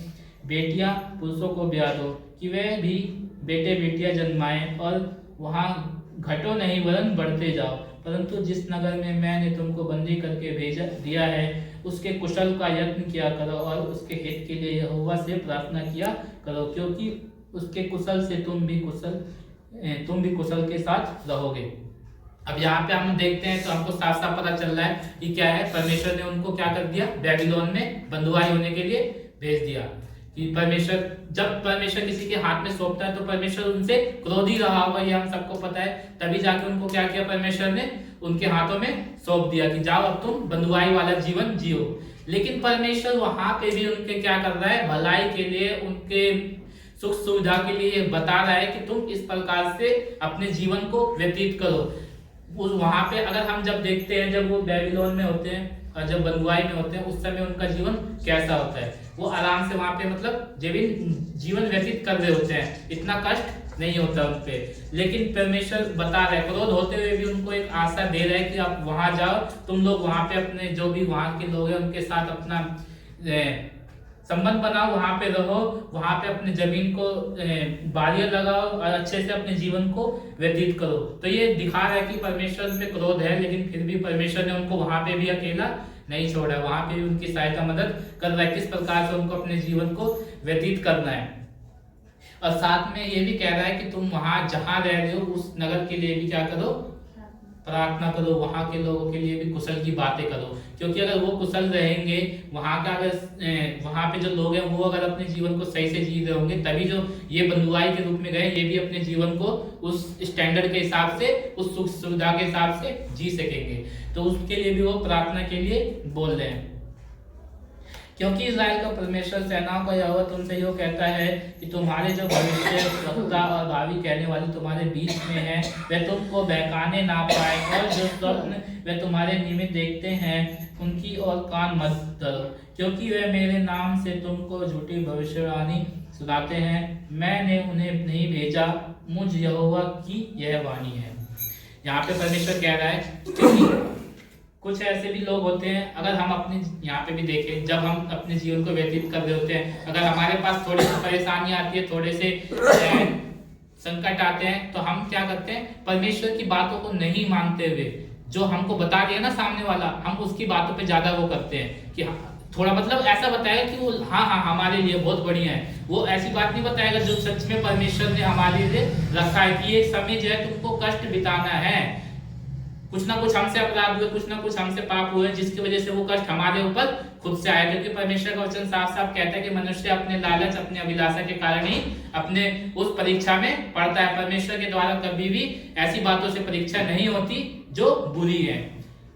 बेटियां पुरुषों को ब्याह दो, कि वे भी बेटे बेटियां जन्माएं और वहां घटो नहीं वरन बढ़ते जाओ। परंतु जिस नगर में मैंने तुमको बंदी करके भेजा दिया है, उसके कुशल का यत्न किया करो और उसके हित के लिए यहोवा से प्रार्थना किया करो, क्योंकि उसके कुशल से तुम भी कुशल के साथ रहोगे। अब यहाँ पे हम देखते हैं तो हमको साफ साफ पता चल रहा है कि क्या है, परमेश्वर ने उनको क्या कर दिया, बेबीलोन में बंधुआई होने के लिए भेज दिया। कि जब परमेश्वर किसी के हाथ में सौंपता है तो परमेश्वर उनसे क्रोधी रहा होगा, ये हम सबको पता है, तभी जाके उनको क्या किया, परमेश्वर ने उनके हाथों में सौंप दिया कि जाओ अब तुम बंधुआई वाला जीवन जियो। लेकिन परमेश्वर वहां पे भी उनके क्या कर रहा है, भलाई के लिए, उनके सुख सुविधा के लिए बता रहा है कि तुम इस प्रकार से अपने जीवन को व्यतीत करो। उस वहां पे अगर हम जब देखते हैं, जब वो बेबीलोन में होते हैं और जब बंधुआई में होते हैं, उस समय उनका जीवन कैसा होता है, वो आराम से वहां पे मतलब जीवन व्यतीत कर रहे होते हैं, इतना कष्ट नहीं होता उन पे। लेकिन परमेश्वर बता रहे, क्रोध होते हुए भी उनको एक आशा दे रहा है कि आप वहां जाओ, तुम लोग वहां पे अपने जो भी वहां के लोग हैं उनके साथ अपना संबंध बनाओ, वहां पे रहो, वहां पे अपनी जमीन को बारियां लगाओ और अच्छे से अपने जीवन को व्यतीत करो। तो ये दिखा रहा है कि परमेश्वर पे क्रोध है, लेकिन फिर भी परमेश्वर ने उनको वहां पे भी अकेला नहीं छोड़ा, वहां पे भी उनकी सहायता मदद कर रहा है, किस प्रकार से उनको अपने जीवन को व्यतीत करना है। और साथ में ये भी कह रहा है कि तुम वहां जहां रह रहे हो उस नगर के लिए भी क्या करो, प्रार्थना करो, वहां के लोगों के लिए भी कुशल की बातें करो, क्योंकि अगर वो कुशल रहेंगे, वहां का अगर वहां पे जो लोग हैं वो अगर अपने जीवन को सही से जी रहे होंगे, तभी जो ये बंधुआई के रूप में गए ये भी अपने जीवन को उस स्टैंडर्ड के हिसाब से, उस सुख सुविधा के हिसाब से जी सकेंगे। तो उसके लिए भी वो प्रार्थना के लिए बोल रहे हैं, क्योंकि इजराइल का परमेश्वर सेनाओं का यहोवा तुमसे यो कहता है कि तुम्हारे जो भविष्य वक्ता और भावी कहने वाले तुम्हारे बीच में हैं, वे तुमको बहकाने ना पाए, और जो स्वप्न वे तुम्हारे निमित्त देखते हैं उनकी ओर कान मत धरो, क्योंकि वे मेरे नाम से तुमको झूठी भविष्यवाणी सुनाते हैं। मैंने उन्हें नहीं भेजा, मुझ यहोवा की यह वाणी है। यहाँ पे परमेश्वर कह रहा है, क्योंकि कुछ ऐसे भी लोग होते हैं, अगर हम अपने यहाँ पे भी देखें, जब हम अपने जीवन को व्यतीत कर रहे होते हैं, अगर हमारे पास थोड़ी सी परेशानी आती है, थोड़े से संकट आते हैं, तो हम क्या करते हैं, परमेश्वर की बातों को नहीं मानते हुए, जो हमको बता दिया ना सामने वाला, हम उसकी बातों पे ज्यादा वो करते हैं कि थोड़ा मतलब ऐसा बताएगा कि वो हाँ हमारे लिए बहुत बढ़िया है। वो ऐसी बात नहीं बताएगा जो सच में परमेश्वर ने हमारे लिए रखा है कि ये समय जो है तुमको कष्ट बिताना है, कुछ ना कुछ हमसे अपराध हुए, कुछ ना कुछ हमसे पाप हुए, जिसकी वजह से वो कष्ट हमारे ऊपर खुद से आया। क्योंकि परमेश्वर का वचन साफ साफ कहता है कि मनुष्य अपने लालच, अपने अभिलाषा के कारण ही अपने उस परीक्षा में पड़ता है। परमेश्वर के द्वारा कभी भी ऐसी बातों से परीक्षा नहीं होती जो बुरी है।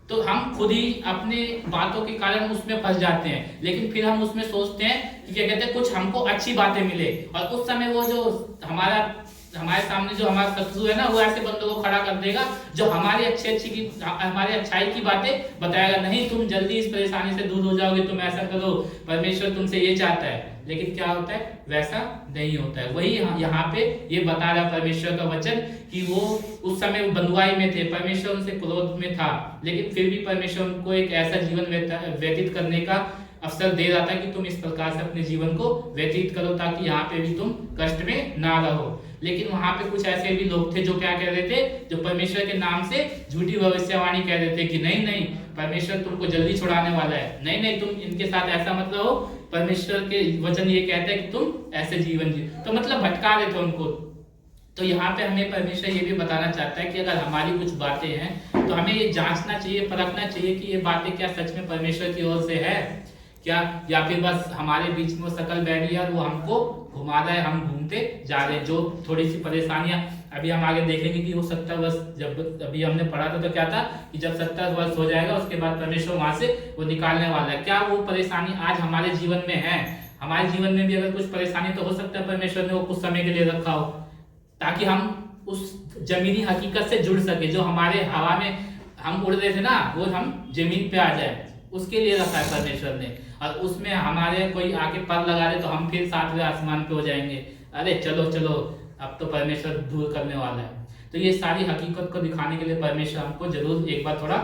तो हम खुद ही अपने बातों के कारण उसमें फंस जाते हैं, लेकिन फिर हम उसमें सोचते हैं कि क्या कहते हैं कुछ हमको अच्छी बातें मिले, और उस समय वो जो हमारे सामने जो हमारा शत्रु है ना, वो ऐसे बंदों को खड़ा कर देगा जो हमारी हमारे अच्छाई की बातें बताएगा। नहीं, तुम जल्दी इस परेशानी से दूर हो जाओगे, तुम ऐसा करो, परमेश्वर तुमसे ये चाहता है। लेकिन क्या होता है, वैसा नहीं होता है। वही यहाँ पे ये बता रहा परमेश्वर का वचन कि वो उस समय बंधुआई में थे, परमेश्वर उनसे क्रोध में था, लेकिन फिर भी परमेश्वर उनको एक ऐसा जीवन व्यतीत करने का अवसर दे रहा था कि तुम इस प्रकार से अपने जीवन को व्यतीत करो, ताकि यहाँ पे भी तुम कष्ट में ना रहो। लेकिन वहां पे कुछ ऐसे भी लोग थे जो क्या कह रहे थे, जो परमेश्वर के नाम से झूठी भविष्यवाणी कह रहे थे कि नहीं नहीं, परमेश्वर तुमको जल्दी छुड़ाने वाला है, नहीं नहीं, तुम इनके साथ ऐसा मत रहो, परमेश्वर के वचन ये कहते हैं कि तुम ऐसे जीवन जी। तो मतलब भटका रहे थे उनको। तो यहाँ पे हमें परमेश्वर ये भी बताना चाहता है कि अगर हमारी कुछ बातें हैं तो हमें ये जांचना चाहिए, परखना चाहिए कि ये बातें क्या सच में परमेश्वर की ओर से है क्या, या फिर बस हमारे बीच में सकल बैरी है, वो हमको घुमा रहा है, हम घूमते जा रहे हैं। जो थोड़ी सी परेशानियां अभी हम आगे देखेंगे कि वो 70 वर्ष, जब अभी हमने पढ़ा था तो क्या था कि जब 70 वर्ष हो जाएगा उसके बाद परमेश्वर वहां से वो निकालने वाला है। क्या वो परेशानी आज हमारे जीवन में है? हमारे जीवन में भी अगर कुछ परेशानी तो हो सकता है परमेश्वर ने वो कुछ समय के लिए रखा हो, ताकि हम उस जमीनी हकीकत से जुड़ सके। जो हमारे हवा में हम उड़ रहे थे ना, वो हम जमीन पे आ जाए, उसके लिए रखा है परमेश्वर ने। और उसमें हमारे कोई आके पर लगा दे तो हम फिर 7वें आसमान पे हो जाएंगे, अरे चलो चलो अब तो परमेश्वर दूर करने वाला है। तो ये सारी हकीकत को दिखाने के लिए परमेश्वर हमको जरूर एक बार थोड़ा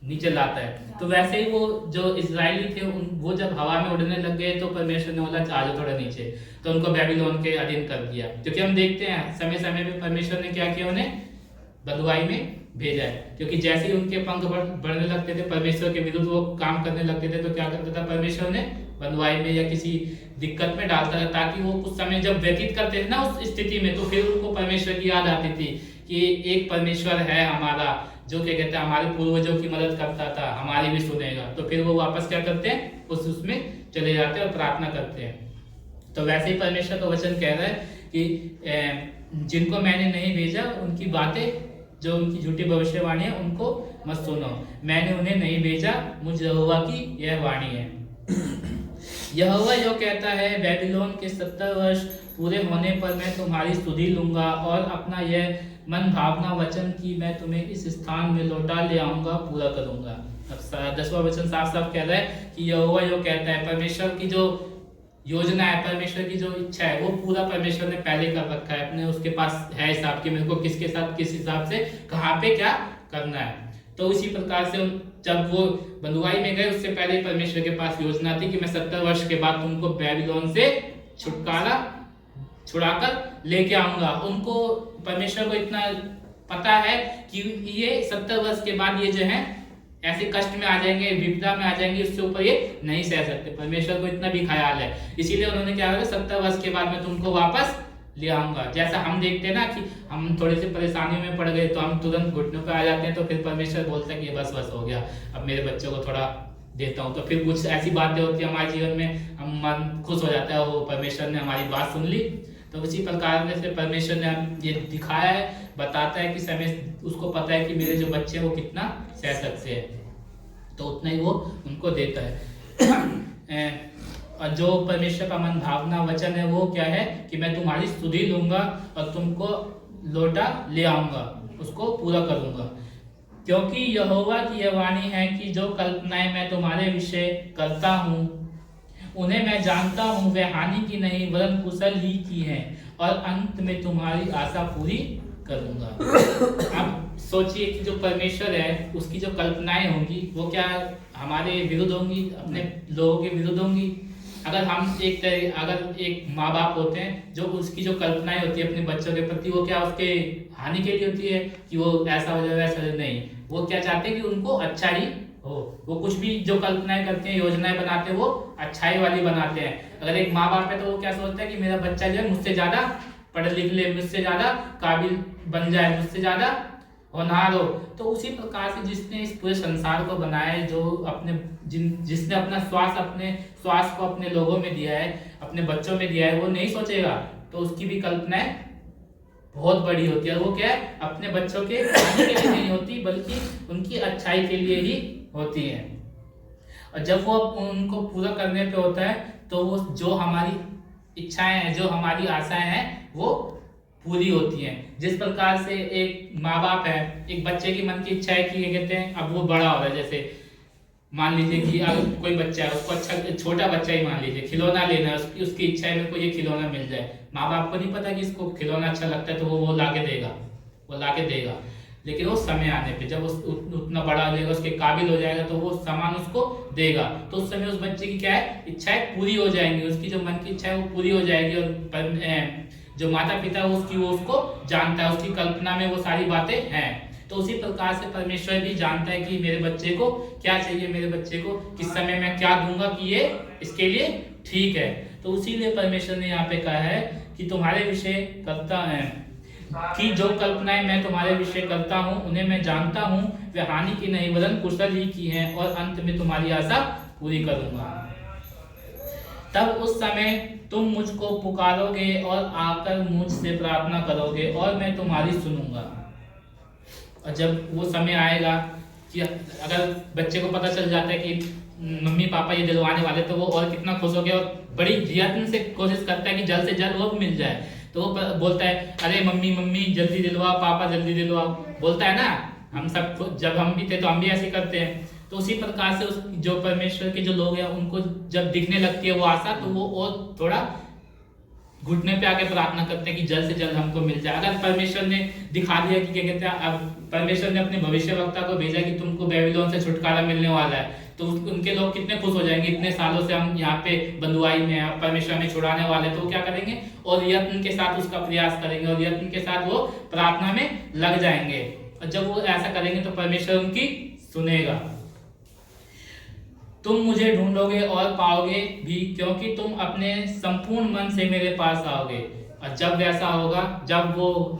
नीचे लाता है। तो वैसे ही वो जो इजरायली थे वो जब हवा में उड़ने लग गए तो परमेश्वर ने बोला आ जाओ थोड़ा नीचे, तो उनको बेबीलोन के अधीन कर दिया। क्योंकि हम देखते हैं समय समय पे परमेश्वर ने क्या किया, उन्हें बंधुआई में भेजा है। क्योंकि जैसे ही उनके पंख बढ़ने लगते थे, परमेश्वर के विरुद्ध वो काम करने लगते थे, तो क्या करता था परमेश्वर ने बंधुआई में या किसी दिक्कत में डालता था, ताकि वो कुछ समय जब व्यतीत करते थे ना उस स्थिति में, तो फिर उनको परमेश्वर की याद आती थी कि एक परमेश्वर है हमारा जो क्या कहते हैं हमारे पूर्वजों की मदद करता था, हमारी भी सुनेगा। तो फिर वो वापस क्या करते हैं, उसमें चले जाते हैं और प्रार्थना करते हैं। तो वैसे ही परमेश्वर का वचन कह रहा है कि जिनको मैंने नहीं भेजा उनकी बातें, जो उनकी झूठी भविष्यवाणी है, उनको मत सुनो। मैंने उन्हें नहीं भेजा, मुझ यहोवा की यह वाणी है। यहोवा जो कहता है, बेबीलोन के 70 वर्ष पूरे होने पर मैं तुम्हारी सुधि लूंगा और अपना यह मन भावना वचन की मैं तुम्हें इस स्थान में लौटा ले आऊंगा पूरा करूंगा। अब 10वां वचन साफ साफ कह रहा है कि यहोवा जो कहता है, परमेश्वर की जो योजना है, परमेश्वर की जो इच्छा है, वो पूरा परमेश्वर ने पहले कर रखा है अपने, उसके पास है हिसाब कि मेरे को किसके साथ किस हिसाब से कहाँ पे क्या करना है। तो उसी प्रकार से जब वो बंधुआई में गए उससे पहले परमेश्वर के पास योजना थी कि मैं 70 वर्ष के बाद तुमको बेबीलोन से छुड़ाकर लेके आऊंगा। उनको परमेश्वर को इतना पता है कि ये 70 वर्ष के बाद ये जो है ऐसे कष्ट में आ जाएंगे, विपदा में आ जाएंगे, उससे ऊपर ये नहीं सह सकते। परमेश्वर को इतना भी ख्याल है, इसीलिए उन्होंने क्या कहा, 70 वर्ष के बाद मैं तुमको वापस ले आऊंगा। जैसा हम देखते हैं ना कि हम थोड़ी सी परेशानियों में पड़ गए तो हम तुरंत घुटनों पे आ जाते हैं, तो फिर परमेश्वर बोलता है कि बस बस हो गया, अब मेरे बच्चों को थोड़ा देता हूँ। तो फिर कुछ ऐसी बातें होती है हमारे जीवन में, हम मन खुश हो जाता है, वो परमेश्वर ने हमारी बात सुन ली। तो उसी प्रकार से परमेश्वर ने ये दिखाया है, बताता है कि समय उसको पता है कि मेरे जो बच्चे हैं वो कितना सह सकते हैं, तो उतना ही वो उनको देता है। और जो परमेश्वर का मन भावना वचन है वो क्या है कि मैं तुम्हारी सुधि लूंगा और तुमको लौटा ले आऊंगा, उसको पूरा करूंगा। क्योंकि यहोवा की यह वाणी है कि जो कल्पनाएं मैं तुम्हारे विषय करता हूँ उन्हें मैं जानता हूँ, वे हानि की नहीं वरन कुशल ही की है, और अंत में तुम्हारी आशा पूरी करूंगा। अब सोचिए कि जो परमेश्वर है उसकी जो कल्पनाएं होंगी वो क्या हमारे विरुद्ध होंगी, अपने लोगों के विरुद्ध होंगी। अगर हम अगर एक माँ बाप होते हैं, जो उसकी जो कल्पनाएं होती है अपने बच्चों के प्रति, वो क्या उसके हानि के लिए होती है कि वो ऐसा हो जाए वैसा नहीं, वो क्या चाहते हैं कि उनको अच्छा ही हो। वो कुछ भी जो कल्पनाएं करते हैं, योजनाएं बनाते हैं, वो अच्छाई वाली बनाते हैं। अगर एक माँ बाप है तो वो क्या सोचता है कि मेरा बच्चा जो है मुझसे ज्यादा पढ़ लिख ले, मुझसे ज्यादा काबिल बन जाए, मुझसे ज्यादा होनहार हो। तो उसी प्रकार से जिसने इस पूरे संसार को बनाया है, जो जिसने अपना श्वास को अपने लोगों में दिया है, अपने बच्चों में दिया है, वो नहीं सोचेगा तो उसकी भी कल्पनाएं बहुत बड़ी होती है। वो क्या है, अपने बच्चों के हानि के लिए नहीं होती बल्कि उनकी अच्छाई के लिए ही होती है। और जब वो उनको पूरा करने पे होता है तो वो जो हमारी इच्छाएं हैं, जो हमारी आशाएं हैं, वो पूरी होती हैं। जिस प्रकार से एक माँ बाप है, एक बच्चे की मन की इच्छा है कि ये कहते हैं, अब वो बड़ा हो रहा है, जैसे मान लीजिए कि अब कोई बच्चा है, उसको अच्छा, छोटा बच्चा ही मान लीजिए, खिलौना लेना है, उसकी इच्छा है मेरे को ये खिलौना मिल जाए। माँ बाप को नहीं पता कि इसको खिलौना अच्छा लगता है तो वो ला के देगा। लेकिन वो समय आने पे जब उतना बड़ा हो जाएगा, उसके काबिल हो जाएगा, तो वो सामान उसको देगा। तो उस समय उस बच्चे की क्या है, इच्छाएं पूरी हो जाएंगी, उसकी जो मन की इच्छा है वो पूरी हो जाएगी। और जो माता पिता है वो उसको जानता है, उसकी कल्पना में वो सारी बातें हैं। तो उसी प्रकार से परमेश्वर भी जानता है कि मेरे बच्चे को क्या चाहिए, मेरे बच्चे को किस समय मैं क्या दूंगा कि ये इसके लिए ठीक है। तो उसीलिए परमेश्वर ने यहाँ पे कहा है कि तुम्हारे विषय करता है, कि जो कल्पनाएं मैं तुम्हारे विषय करता हूँ उन्हें मैं जानता हूँ, वे हानि की नहीं वरन कुशल ही की हैं, और अंत में तुम्हारी आशा पूरी करूंगा। तब उस समय तुम मुझको पुकारोगे और आकर मुझसे प्रार्थना करोगे और मैं तुम्हारी सुनूंगा। और जब वो समय आएगा कि अगर बच्चे को पता चल जाता है कि मम्मी पापा ये दिलवाने वाले, तो वो और कितना खुश हो गया और बड़ी यत्न से कोशिश करता है कि जल्द से जल्द वो मिल जाए। तो वो बोलता है, अरे मम्मी जल्दी दिलवाओ, पापा जल्दी दिलवाओ, बोलता है ना। हम सब जब हम भी थे तो हम भी ऐसे करते हैं। तो उसी प्रकार से जो परमेश्वर के जो लोग हैं उनको जब दिखने लगती है वो आशा, तो वो और थोड़ा घुटने पे आके प्रार्थना करते हैं कि जल्द से जल्द हमको मिल जाए। अगर परमेश्वर ने दिखा दिया कि क्या कहते हैं, अब परमेश्वर ने अपने भविष्यवक्ता को भेजा कि तुमको बेबीलोन से छुटकारा मिलने वाला है, तो उनके लोग कितने खुश हो जाएंगे, इतने सालों से हम यहाँ पे बंधुआई में हैं, परमेश्वर हमें छुड़ाने वाले। तो क्या करेंगे, और यत्न के साथ उसका प्रयास करेंगे और यत्न के साथ वो प्रार्थना में लग जाएंगे। और जब वो ऐसा करेंगे तो परमेश्वर उनकी सुनेगा। तुम मुझे ढूंढोगे और पाओगे भी, क्योंकि तुम अपने संपूर्ण मन से मेरे पास आओगे। और जब वैसा होगा, जब वो,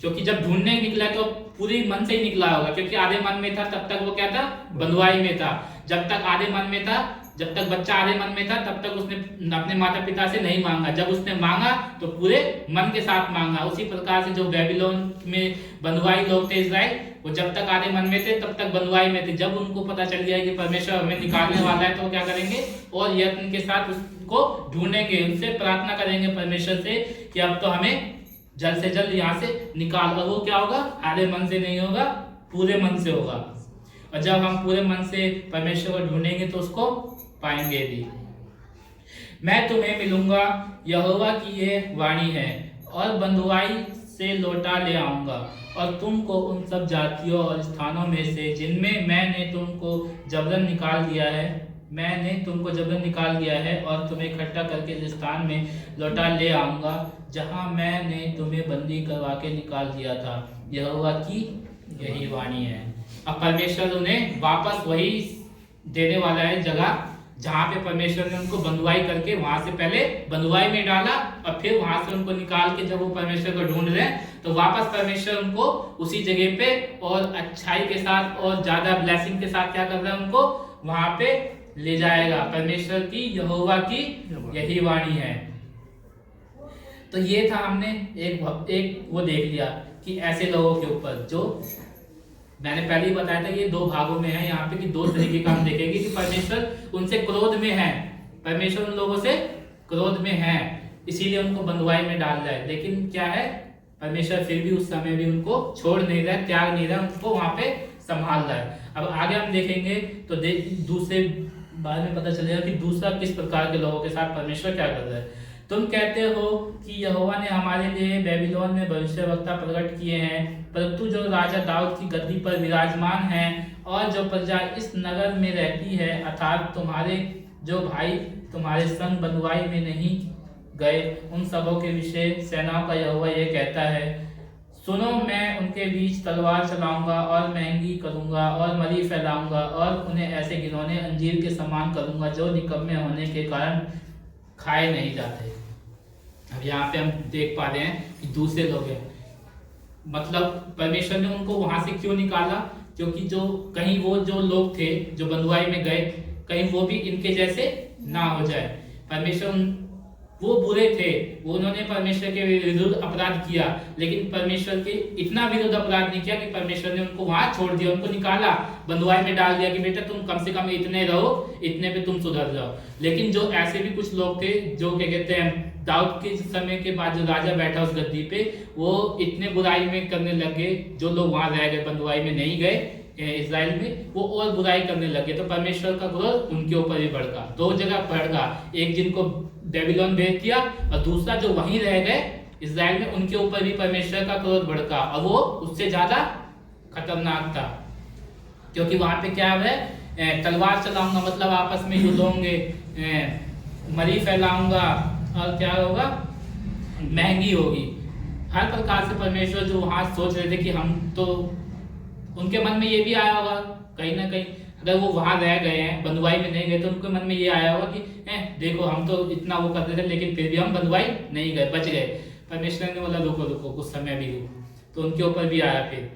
क्योंकि जब ढूंढने निकला तो पूरी मन से ही निकला होगा, क्योंकि आधे मन में था तब तक वो क्या था, बंधुआई में था। जब तक आधे मन में था, जब तक बच्चा आधे मन में था, तब तक उसने अपने माता पिता से नहीं मांगा। जब उसने मांगा तो पूरे मन के साथ मांगा। उसी प्रकार से जो बेबीलोन में बंधुआई लोग थे इस्राएल, वो जब तक आधे मन में थे तब तक बंधुआई में थे। जब उनको पता चल गया कि परमेश्वर हमें निकालने वाला है, तो क्या करेंगे, और यत्न के साथ उसको ढूंढेंगे, उनसे प्रार्थना करेंगे परमेश्वर से कि अब तो हमें जल्द से जल्द यहाँ से निकाल। और वो क्या होगा, आधे मन से नहीं होगा, पूरे मन से होगा। और जब हम पूरे मन से परमेश्वर को ढूंढेंगे तो उसको पाएंगे भी। मैं तुम्हें मिलूंगा, यहोवा की ये वाणी है, और बंधुआई से लौटा ले आऊंगा, और तुमको उन सब जातियों और स्थानों में से जिनमें मैंने तुमको जबरन निकाल दिया है, और तुम्हें इकट्ठा करके इस स्थान में लौटा ले आऊंगा जहां मैंने तुम्हें बंदी करवा के निकाल दिया था। यहोवा की यही वाणी है। अब परमेश्वर उन्हें वापस वही देने वाला है जगह जहां पे परमेश्वर ने उनको बंधुआई करके वहां से पहले बंधुआई में डाला, और फिर वहां से उनको निकाल के जब वो परमेश्वर को ढूंढ रहे हैं तो वापस परमेश्वर उनको उसी जगह पे और अच्छाई के साथ और ज्यादा ब्लेसिंग के साथ क्या कर रहा है, उनको वहां पे ले जाएगा। परमेश्वर की, यहोवा की यही वाणी है। तो ये था, हमने एक वो देख लिया कि ऐसे लोगों के ऊपर, जो मैंने पहले ही बताया था, ये दो भागों में है यहाँ पे, कि दो तरीके का हम देखेंगे कि परमेश्वर उनसे क्रोध में है, परमेश्वर उन लोगों से क्रोध में है, इसीलिए उनको बंधुआई में डाल रहा है। लेकिन क्या है, परमेश्वर फिर भी उस समय भी उनको छोड़ नहीं रहा है, त्याग नहीं रहा, उनको वहां पे संभाल रहा है। अब आगे हम देखेंगे तो दूसरे बाद में पता चलेगा कि दूसरा किस प्रकार के लोगों के साथ परमेश्वर क्या कर रहा है। तुम कहते हो कि यहोवा ने हमारे लिए बेबीलोन में भविष्यवक्ता प्रकट किए हैं, परंतु जो राजा दाऊद की गद्दी पर विराजमान है और जो प्रजा इस नगर में रहती है, अर्थात तुम्हारे जो भाई तुम्हारे संग बंधुआई में नहीं गए, उन सबों के विषय सेनाओं का यहोवा ये कहता है, सुनो, मैं उनके बीच तलवार चलाऊंगा और महंगी करूंगा और मरी फैलाऊंगा, और उन्हें ऐसे घिनौने अंजीर के समान करूंगा जो निकम्मे होने के कारण खाए नहीं जाते। अब यहाँ पे हम देख पा रहे हैं कि दूसरे लोग हैं, मतलब परमेश्वर ने उनको वहां से क्यों निकाला? क्योंकि जो कहीं वो जो लोग थे जो बंधुआई में गए, कहीं वो भी इनके जैसे ना हो जाए। परमेश्वर वो बुरे थे, वो उन्होंने परमेश्वर के विरुद्ध अपराध किया, लेकिन परमेश्वर के इतना विरुद्ध अपराध नहीं किया कि परमेश्वर ने उनको वहां छोड़ दिया, उनको निकाला, बंधुआई में डाल दिया कि बेटा तुम कम से कम इतने रहो, इतने पे तुम सुधर जाओ। लेकिन जो ऐसे भी कुछ लोग थे जो क्या कहते हैं, दाऊद के समय के बाद जो राजा बैठा उस गद्दी पे, वो इतने बुराई में करने लगे, जो लोग वहां रह गए, बंधुआई में नहीं गए इज़राइल में, वो और बुराई करने लगे, तो परमेश्वर का क्रोध उनके ऊपर भी भड़का, दो जगह भड़का, एक जिनको बेबीलोन भेज दिया और दूसरा जो वहीं रह गए इज़राइल में, उनके ऊपर भी परमेश्वर का क्रोध भड़का, और वो उससे ज्यादा खतरनाक था। क्योंकि वहां पे क्या है, तलवार चलाऊंगा, मतलब आपस में युद्ध होंगे, मरी फैलाऊंगा, और क्या होगा, महंगी होगी, हर प्रकार से परमेश्वर जो वहां सोच रहे थे कि हम तो, उनके मन में ये भी आया होगा कहीं ना कहीं, अगर वो वहां रह गए हैं, बंधुआई में नहीं गए, तो उनके मन में ये आया होगा कि देखो हम तो इतना वो करते थे, लेकिन फिर भी हम बंधुआई नहीं गए, बच गए। परमेश्वर ने बोला रुको रुको कुछ समय भी हो, तो उनके ऊपर भी आया फिर,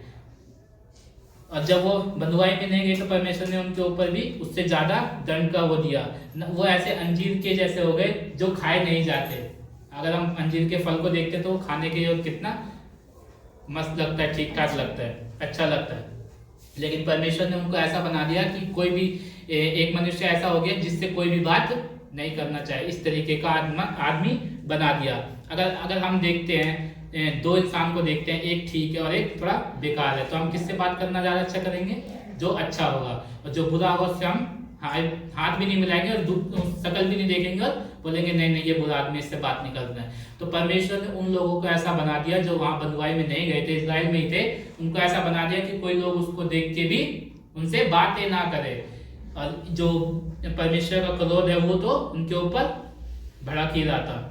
और जब वो बंधुआई में नहीं गए तो परमेश्वर ने उनके ऊपर भी उससे ज्यादा दंड का वो दिया। वो ऐसे अंजीर के जैसे हो गए जो खाए नहीं जाते। अगर हम अंजीर के फल को देखते तो खाने के लिए कितना मस्त लगता है, ठीक ठाक लगता है, अच्छा लगता है, लेकिन परमेश्वर ने उनको ऐसा बना दिया कि कोई भी एक मनुष्य ऐसा हो गया जिससे कोई भी बात नहीं करना चाहे, इस तरीके का आदमी बना दिया। अगर हम देखते हैं, दो इंसान को देखते हैं, एक ठीक है और एक थोड़ा बेकार है, तो हम किससे बात करना ज्यादा अच्छा करेंगे? जो अच्छा होगा, और जो बुरा होगा उससे हम हाथ भी नहीं मिलाएंगे और शकल भी नहीं देखेंगे और बोलेंगे नहीं नहीं ये बुरा आदमी, इससे बात नहीं करना है। तो परमेश्वर ने उन लोगों को ऐसा बना दिया जो वहां बंधुआई में नहीं गए थे, इज़राइल में ही थे, उनको ऐसा बना दिया कि कोई लोग उसको देख के भी उनसे बातें ना करे, और जो परमेश्वर का क्रोध है वो तो उनके ऊपर भड़क ही रहा था।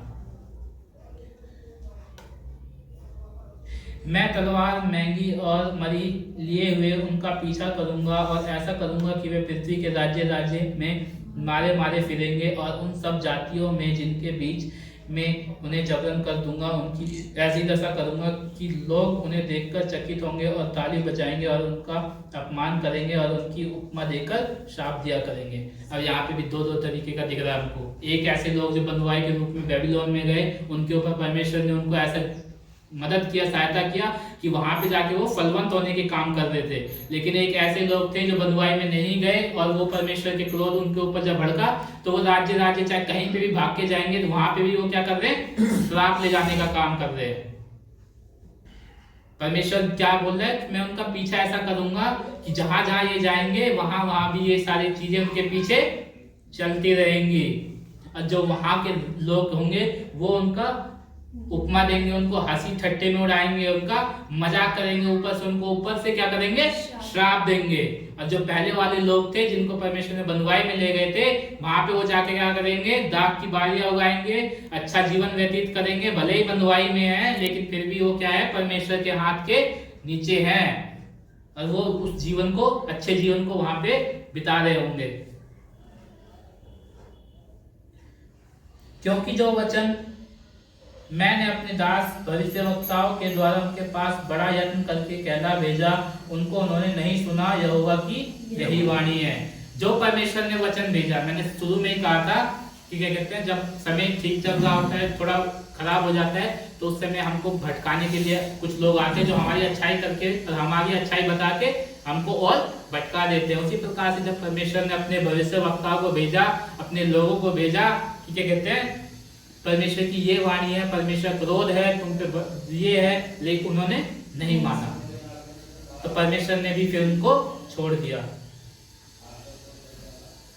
मैं तलवार, महंगी और मरी लिए हुए उनका पीछा करूंगा, और ऐसा करूंगा कि वे पृथ्वी के राज्य राज्य में मारे मारे फिरेंगे, और उन सब जातियों में जिनके बीच में उन्हें जबरन कर दूंगा, उनकी ऐसी दशा करूंगा कि लोग उन्हें देखकर चकित होंगे और ताली बजाएंगे और उनका अपमान करेंगे और उनकी उपमा देकर श्राप दिया करेंगे। अब यहाँ पे भी दो तरीके का दिख रहा है हमको। एक ऐसे लोग जो बंधुआई के रूप में बेबीलोन में गए, उनके ऊपर परमेश्वर ने उनको ऐसा मदद किया, सहायता किया कि वहां पे जाके वो फलवंत होने के काम कर रहे थे। लेकिन एक ऐसे लोग थे जो बंधुआई में नहीं गए, और वो परमेश्वर के क्रोध उनके ऊपर जब भड़का तो वो राज्य राज्य चाहे कहीं पे भी भाग के जाएंगे, तो वहां पे भी वो क्या कर रहे हैं? श्राप ले जाने का काम कर रहे हैं। परमेश्वर क्या बोल रहे हैं? मैं उनका पीछा ऐसा करूंगा कि जहां जहां ये जाएंगे वहां वहां भी ये सारी चीजें उनके पीछे चलती रहेंगी, और जो वहां के लोग होंगे वो उनका उपमा देंगे, उनको हंसी ठट्टे में उड़ाएंगे, उनका मजाक करेंगे, ऊपर से उनको ऊपर से क्या करेंगे? श्राप देंगे। और जो पहले वाले लोग थे जिनको परमेश्वर ने बंधुआई में ले गए थे, वहां पे वो जाके क्या करेंगे? दाख की बालियां उगाएंगे, अच्छा जीवन व्यतीत करेंगे, भले ही बंधुआई में है लेकिन फिर भी वो क्या है? परमेश्वर के हाथ के नीचे है, और वो उस जीवन को, अच्छे जीवन को वहां पे बिता रहे होंगे। क्योंकि जो वचन मैंने अपने दास भविष्यवक्ताओं के द्वारा उनके पास बड़ा यत्न करके कहला भेजा, उनको उन्होंने नहीं सुना, यहोवा की यही वाणी है। जो परमेश्वर ने वचन भेजा, मैंने शुरू में ही कहा था कि क्या कहते हैं, जब समय ठीक चल रहा होता है, थोड़ा खराब हो जाता है, तो उस समय हमको भटकाने के लिए कुछ लोग आते हैं जो हमारी अच्छाई करके और हमारी अच्छाई बता के हमको और भटका देते हैं। उसी प्रकार से जब परमेश्वर ने अपने भविष्यवक्ताओं को भेजा, अपने लोगों को भेजा कि क्या कहते हैं, परमेश्वर की ये वाणी है, परमेश्वर क्रोध है तुम पे ये है, लेकिन उन्होंने नहीं माना, तो परमेश्वर ने भी फिर उनको छोड़ दिया।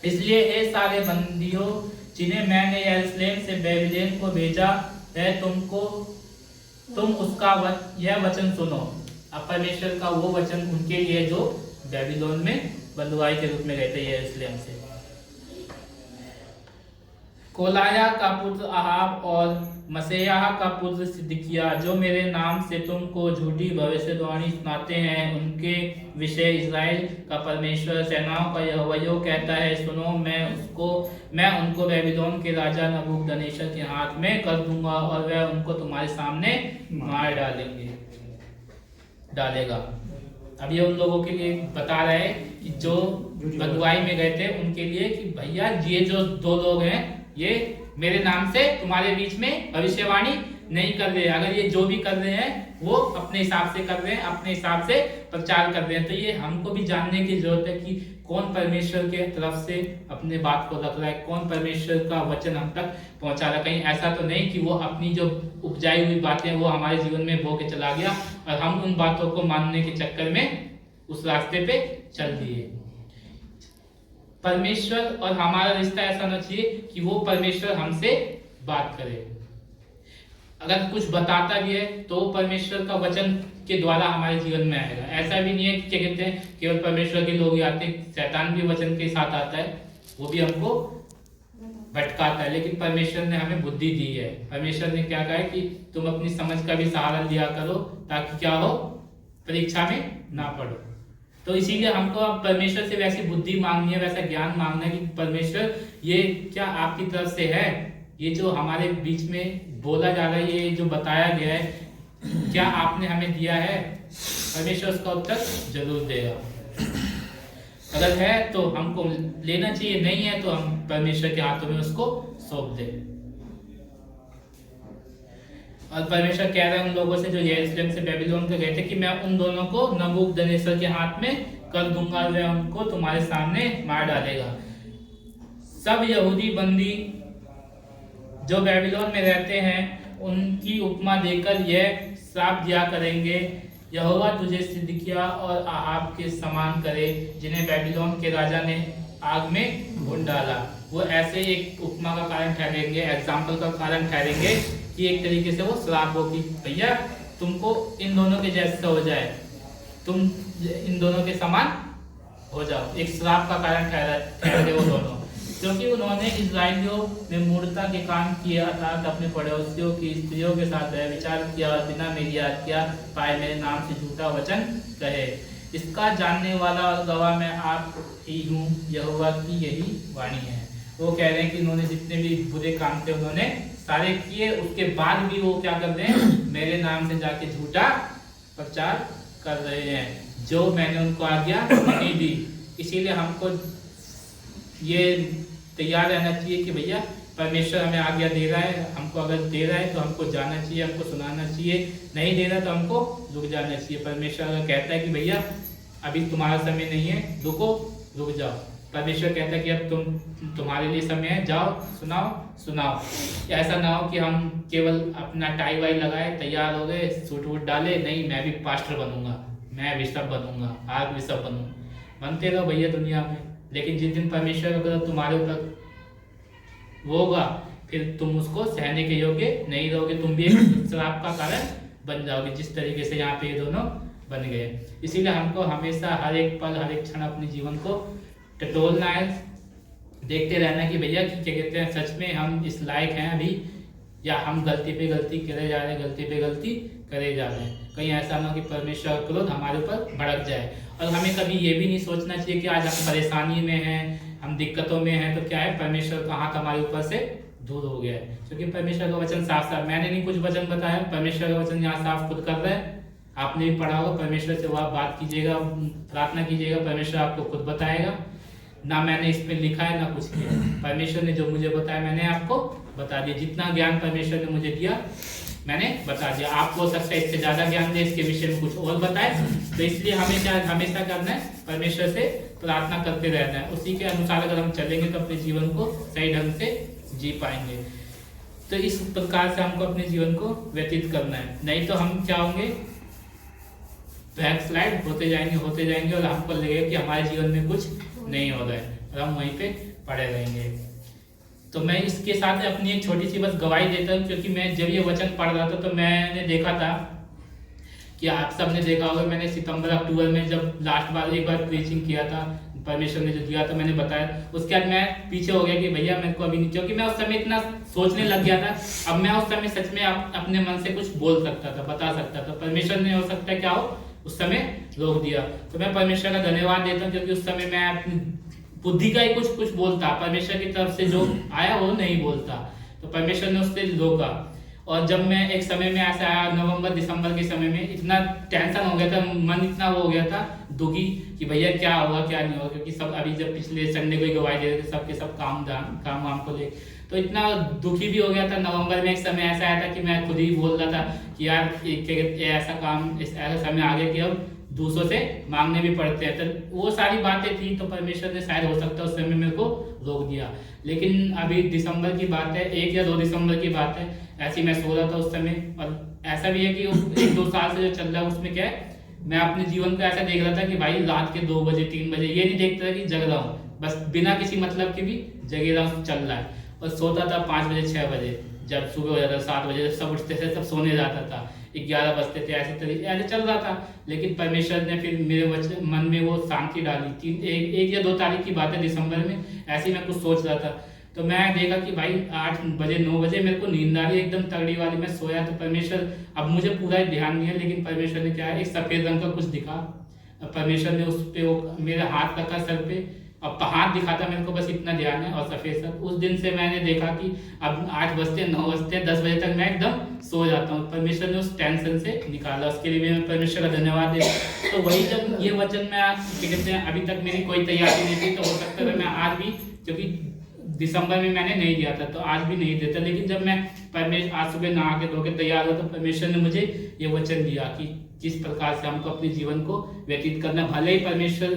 इसलिए हे सारे बंदियों जिन्हें मैंने यरूशलेम से बेबीलोन को भेजा है, तुम उसका यह वचन सुनो। अब परमेश्वर का वो वचन उनके लिए जो बेबीलोन में बंधुआई के रूप में गए थे यरूशलेम से। कोलाया का पुत्र अहाब और मसेयाह का पुत्र सिदकिय्याह, जो मेरे नाम से तुमको झूठी भविष्यवाणी सुनाते हैं, उनके विषय इज़राइल का परमेश्वर सेनाओं का यहोवा यूं कहता है, सुनो, मैं उनको बेबीलोन के राजा नबूकदनेस्सर के हाथ में कर दूंगा, और वह उनको तुम्हारे सामने मार डालेंगे। डालेगा। अब ये उन लोगों के लिए बता रहे हैं कि जो बदुआई में गए थे उनके लिए कि भैया ये जो 2 लोग हैं ये मेरे नाम से तुम्हारे बीच में भविष्यवाणी नहीं कर रहे। अगर ये जो भी कर रहे हैं वो अपने हिसाब से कर रहे हैं, अपने हिसाब से प्रचार कर रहे हैं। तो ये हमको भी जानने की जरूरत है कि कौन परमेश्वर के तरफ से अपने बात को रख रहा है, कौन परमेश्वर का वचन हम तक पहुंचा रहा है। कहीं ऐसा तो नहीं कि वो अपनी जो उपजाई हुई बातें वो हमारे जीवन में बो के चला गया और हम उन बातों को मानने के चक्कर में उस रास्ते पे चल दिए। परमेश्वर और हमारा रिश्ता ऐसा होना चाहिए कि वो परमेश्वर हमसे बात करे। अगर कुछ बताता भी है तो परमेश्वर का वचन के द्वारा हमारे जीवन में आएगा। ऐसा भी नहीं है कि क्या कहते हैं केवल परमेश्वर के लोग ही आते हैं, शैतान भी वचन के साथ आता है, वो भी हमको भटकाता है। लेकिन परमेश्वर ने हमें बुद्धि दी है। परमेश्वर ने क्या कहा है कि तुम अपनी समझ का भी सहारा लिया करो ताकि क्या हो, परीक्षा में ना पड़ो। तो इसीलिए हमको अब परमेश्वर से वैसी बुद्धि मांगनी है, वैसा ज्ञान मांगना है कि परमेश्वर ये क्या आपकी तरफ से है, ये जो हमारे बीच में बोला जा रहा है, ये जो बताया गया है, क्या आपने हमें दिया है। परमेश्वर उसका उत्तर जरूर देगा। अगर है तो हमको लेना चाहिए, नहीं है तो हम परमेश्वर के हाथों में उसको सौंप दें। और परमेश्वर कह रहे हैं उन लोगों से जो यरूशलेम से बेबीलोन को गए थे कि मैं उन दोनों को नबूकदनेस्सर के हाथ में कर दूंगा, वह उनको तुम्हारे सामने मार डालेगा। सब यहूदी बंदी जो बेबीलोन में रहते हैं उनकी उपमा देकर यह श्राप दिया करेंगे, यहोवा तुझे सिदकिय्याह और आहाब के समान करे जिन्हें बेबीलोन के राजा ने आग में भून डाला। वो ऐसे एक उपमा का कारण ठहरेंगे, एग्जाम्पल का कारण ठहरेंगे कि एक तरीके से वो श्राप हो कि भैया तुमको इन दोनों के जैसा हो जाए, तुम इन दोनों के समान हो जाओ। एक श्राप का कारण ठहरे वो दोनों, क्योंकि उन्होंने इस्राएलियों में मूर्खता के काम किया, अर्थात अपने पड़ोसियों की स्त्रियों के साथ विचार किया और बिना मेरी आज्ञा पाए मेरे नाम से झूठा वचन कहे। इसका जानने वाला और गवाह मैं आप ही हूँ, यहोवा की यही वाणी है। वो कह रहे हैं कि उन्होंने जितने भी बुरे काम थे उन्होंने सारे किए, उसके बाद भी वो क्या कर रहे हैं, मेरे नाम से जाके झूठा प्रचार कर रहे हैं जो मैंने उनको आज्ञा नहीं दी। इसीलिए हमको ये तैयार रहना चाहिए कि भैया परमेश्वर हमें आज्ञा दे रहा है, हमको अगर दे रहा है तो हमको जाना चाहिए, हमको सुनाना चाहिए, नहीं दे रहा तो हमको रुक जाना चाहिए। परमेश्वर अगर कहता है कि भैया अभी तुम्हारा समय नहीं है, रुको, रुक जाओ। परमेश्वर कहता है कि अब तुम्हारे लिए समय है, जाओ सुनाओ। ऐसा ना हो कि हम केवल अपना टाई वाई लगाए, तैयार हो गए, सूट वूट डाले, नहीं मैं भी पास्टर बनूंगा, मैं बिशप बनूंगा, आर्क बिशप बनूंगा। बनते रहो भैया दुनिया में, लेकिन जिस दिन परमेश्वर अगर तुम्हारे ऊपर वो होगा फिर तुम उसको सहने के योग्य नहीं रहोगे, तुम भी एक श्राप का कारण बन जाओगे, जिस तरीके से यहाँ पे ये दोनों बन गए। इसीलिए हमको हमेशा हर एक पल हर एक क्षण अपने जीवन को टटोलना है, देखते रहना कि भैया क्या कहते हैं, सच में हम इस लायक हैं अभी, या हम गलती पे गलती करे जा रहे हैं, गलती पे गलती करे जा रहे हैं। कहीं ऐसा ना हो कि परमेश्वर का क्रोध हमारे ऊपर भड़क जाए। और हमें कभी ये भी नहीं सोचना चाहिए कि आज हम परेशानी में हैं, हम दिक्कतों में हैं, तो क्या है परमेश्वर का हाथ हमारे ऊपर से दूर हो गया है। क्योंकि परमेश्वर का वचन साफ साफ, मैंने नहीं कुछ वचन बताया, परमेश्वर का वचन यहाँ साफ खुद कर रहा है। आपने भी पढ़ा होगा, परमेश्वर से वो आप बात कीजिएगा, प्रार्थना कीजिएगा, परमेश्वर आपको खुद बताएगा। ना मैंने इसमें लिखा है ना कुछ किया, परमेश्वर ने जो मुझे बताया मैंने आपको बता दिया। जितना ज्ञान परमेश्वर ने मुझे दिया मैंने बता दिया। आपको हो सकता है इससे ज्यादा ज्ञान दे, इसके विषय में कुछ और बताए, तो इसलिए हमें क्या हमेशा करना है, परमेश्वर से प्रार्थना करते रहना है। उसी के अनुसार अगर हम चलेंगे तो अपने जीवन को सही ढंग से जी पाएंगे। तो इस प्रकार से हमको अपने जीवन को व्यतीत करना है, नहीं तो हम क्या होंगे, बैकस्लाइड होते जाएंगे और हमको लगेगा कि हमारे जीवन में कुछ नहीं हो रहा है और हम वहीं पे पड़े रहेंगे। तो मैं इसके साथ अपनी एक छोटी सी बस गवाही देता हूँ, क्योंकि मैं जब ये वचन पढ़ रहा था तो मैंने देखा था कि आप सब ने देखा होगा, मैंने सितंबर अक्टूबर में जब लास्ट बार एक बार प्रीचिंग किया था, परमेश्वर ने जो दिया था मैंने बताया, उसके बाद मैं पीछे हो गया कि भैया मेरे को अभी नहीं, क्योंकि मैं उस समय इतना सोचने लग गया था। अब मैं उस समय सच में अपने मन से कुछ बोल सकता था, बता सकता था, परमेश्वर ने हो सकता है क्या हो उस समय रोक दिया। तो मैं परमेश्वर का धन्यवाद देता हूँ, क्योंकि उस समय मैं अपनी बुद्धि का ही कुछ कुछ बोलता, परमेश्वर की तरफ से जो आया वो नहीं बोलता, तो परमेश्वर ने उससे रोका। और जब मैं एक समय में ऐसा आया नवंबर दिसंबर के समय में, इतना टेंशन हो गया था, मन इतना वो हो गया था दुखी कि भैया क्या होगा क्या नहीं होगा, क्योंकि सब अभी जब पिछले संडे को ही गवाही दे रहे थे सबके सब काम वाम को ले, तो इतना दुखी भी हो गया था। नवंबर में एक समय ऐसा आया था कि मैं खुद ही बोल रहा था कि यार ऐसा काम ऐसा समय आ गया कि अब दूसरों से मांगने भी पड़ते हैं। तो वो सारी बातें थी, तो परमेश्वर ने शायद हो सकता है उस समय मेरे को रोक दिया। लेकिन अभी दिसंबर की बात है, 1 या 2 दिसंबर की बात है, ऐसी मैं सो रहा था उस समय। और ऐसा भी है कि 1-2 साल से जो चल रहा है उसमें क्या है, मैं अपने जीवन को ऐसा देख रहा था कि भाई रात के 2 बजे 3 बजे ये नहीं देखता था कि जग रहा हूँ, बस बिना किसी मतलब के भी जगे रहा हूँ, चल रहा है। और सोता था 5 बजे 6 बजे, जब सुबह हो जाता 7 बजे सब उठते थे, सब सोने जाता था, 11 बजते थे, ऐसे चल रहा था। लेकिन परमेश्वर ने फिर मेरे मन में वो शांति डाली। 1 या 2 तारीख की बात है दिसंबर में, ऐसे मैं कुछ सोच रहा था, तो मैं देखा कि भाई 8 बजे 9 बजे मेरे को नींद आ रही है एकदम तगड़ी वाली। मैं सोया तो परमेश्वर, अब मुझे पूरा ध्यान नहीं है, लेकिन परमेश्वर ने क्या है, एक सफेद रंग का कुछ दिखा। परमेश्वर ने उस पे वो मेरा हाथ रखा सर पे, अब हाथ दिखाता मेरे को, बस इतना ध्यान है, और सफेद सर। उस दिन से मैंने देखा कि अब 8 बजते 9 बजते 10 बजे तक मैं एकदम सो जाता हूँ। परमेश्वर ने उस टेंशन से निकाला, उसके लिए भी मैं परमेश्वर का धन्यवाद देता। तो वही जब ये वचन में कहते हैं, अभी तक मेरी कोई तैयारी नहीं थी, तो हो सकता है मैं आज भी, क्योंकि दिसंबर में मैंने नहीं दिया था तो आज भी नहीं देता, लेकिन जब मैं आज सुबह नहा के धो के तैयार हुआ तो परमेश्वर ने मुझे ये वचन दिया कि किस प्रकार से हमको अपने जीवन को व्यतीत करना। भले ही परमेश्वर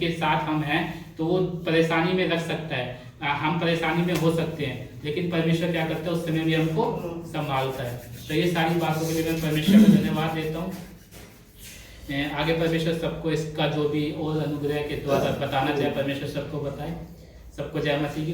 के साथ हम हैं तो वो परेशानी में रख सकता है, हम परेशानी में हो सकते हैं, लेकिन परमेश्वर क्या करता है उस समय भी हमको संभालता है। तो ये सारी बातों के लिए मैं परमेश्वर को धन्यवाद देता हूँ। आगे परमेश्वर सबको इसका जो भी और अनुग्रह के द्वारा बताना चाहे परमेश्वर सबको बताए। सबको जय मसीह की।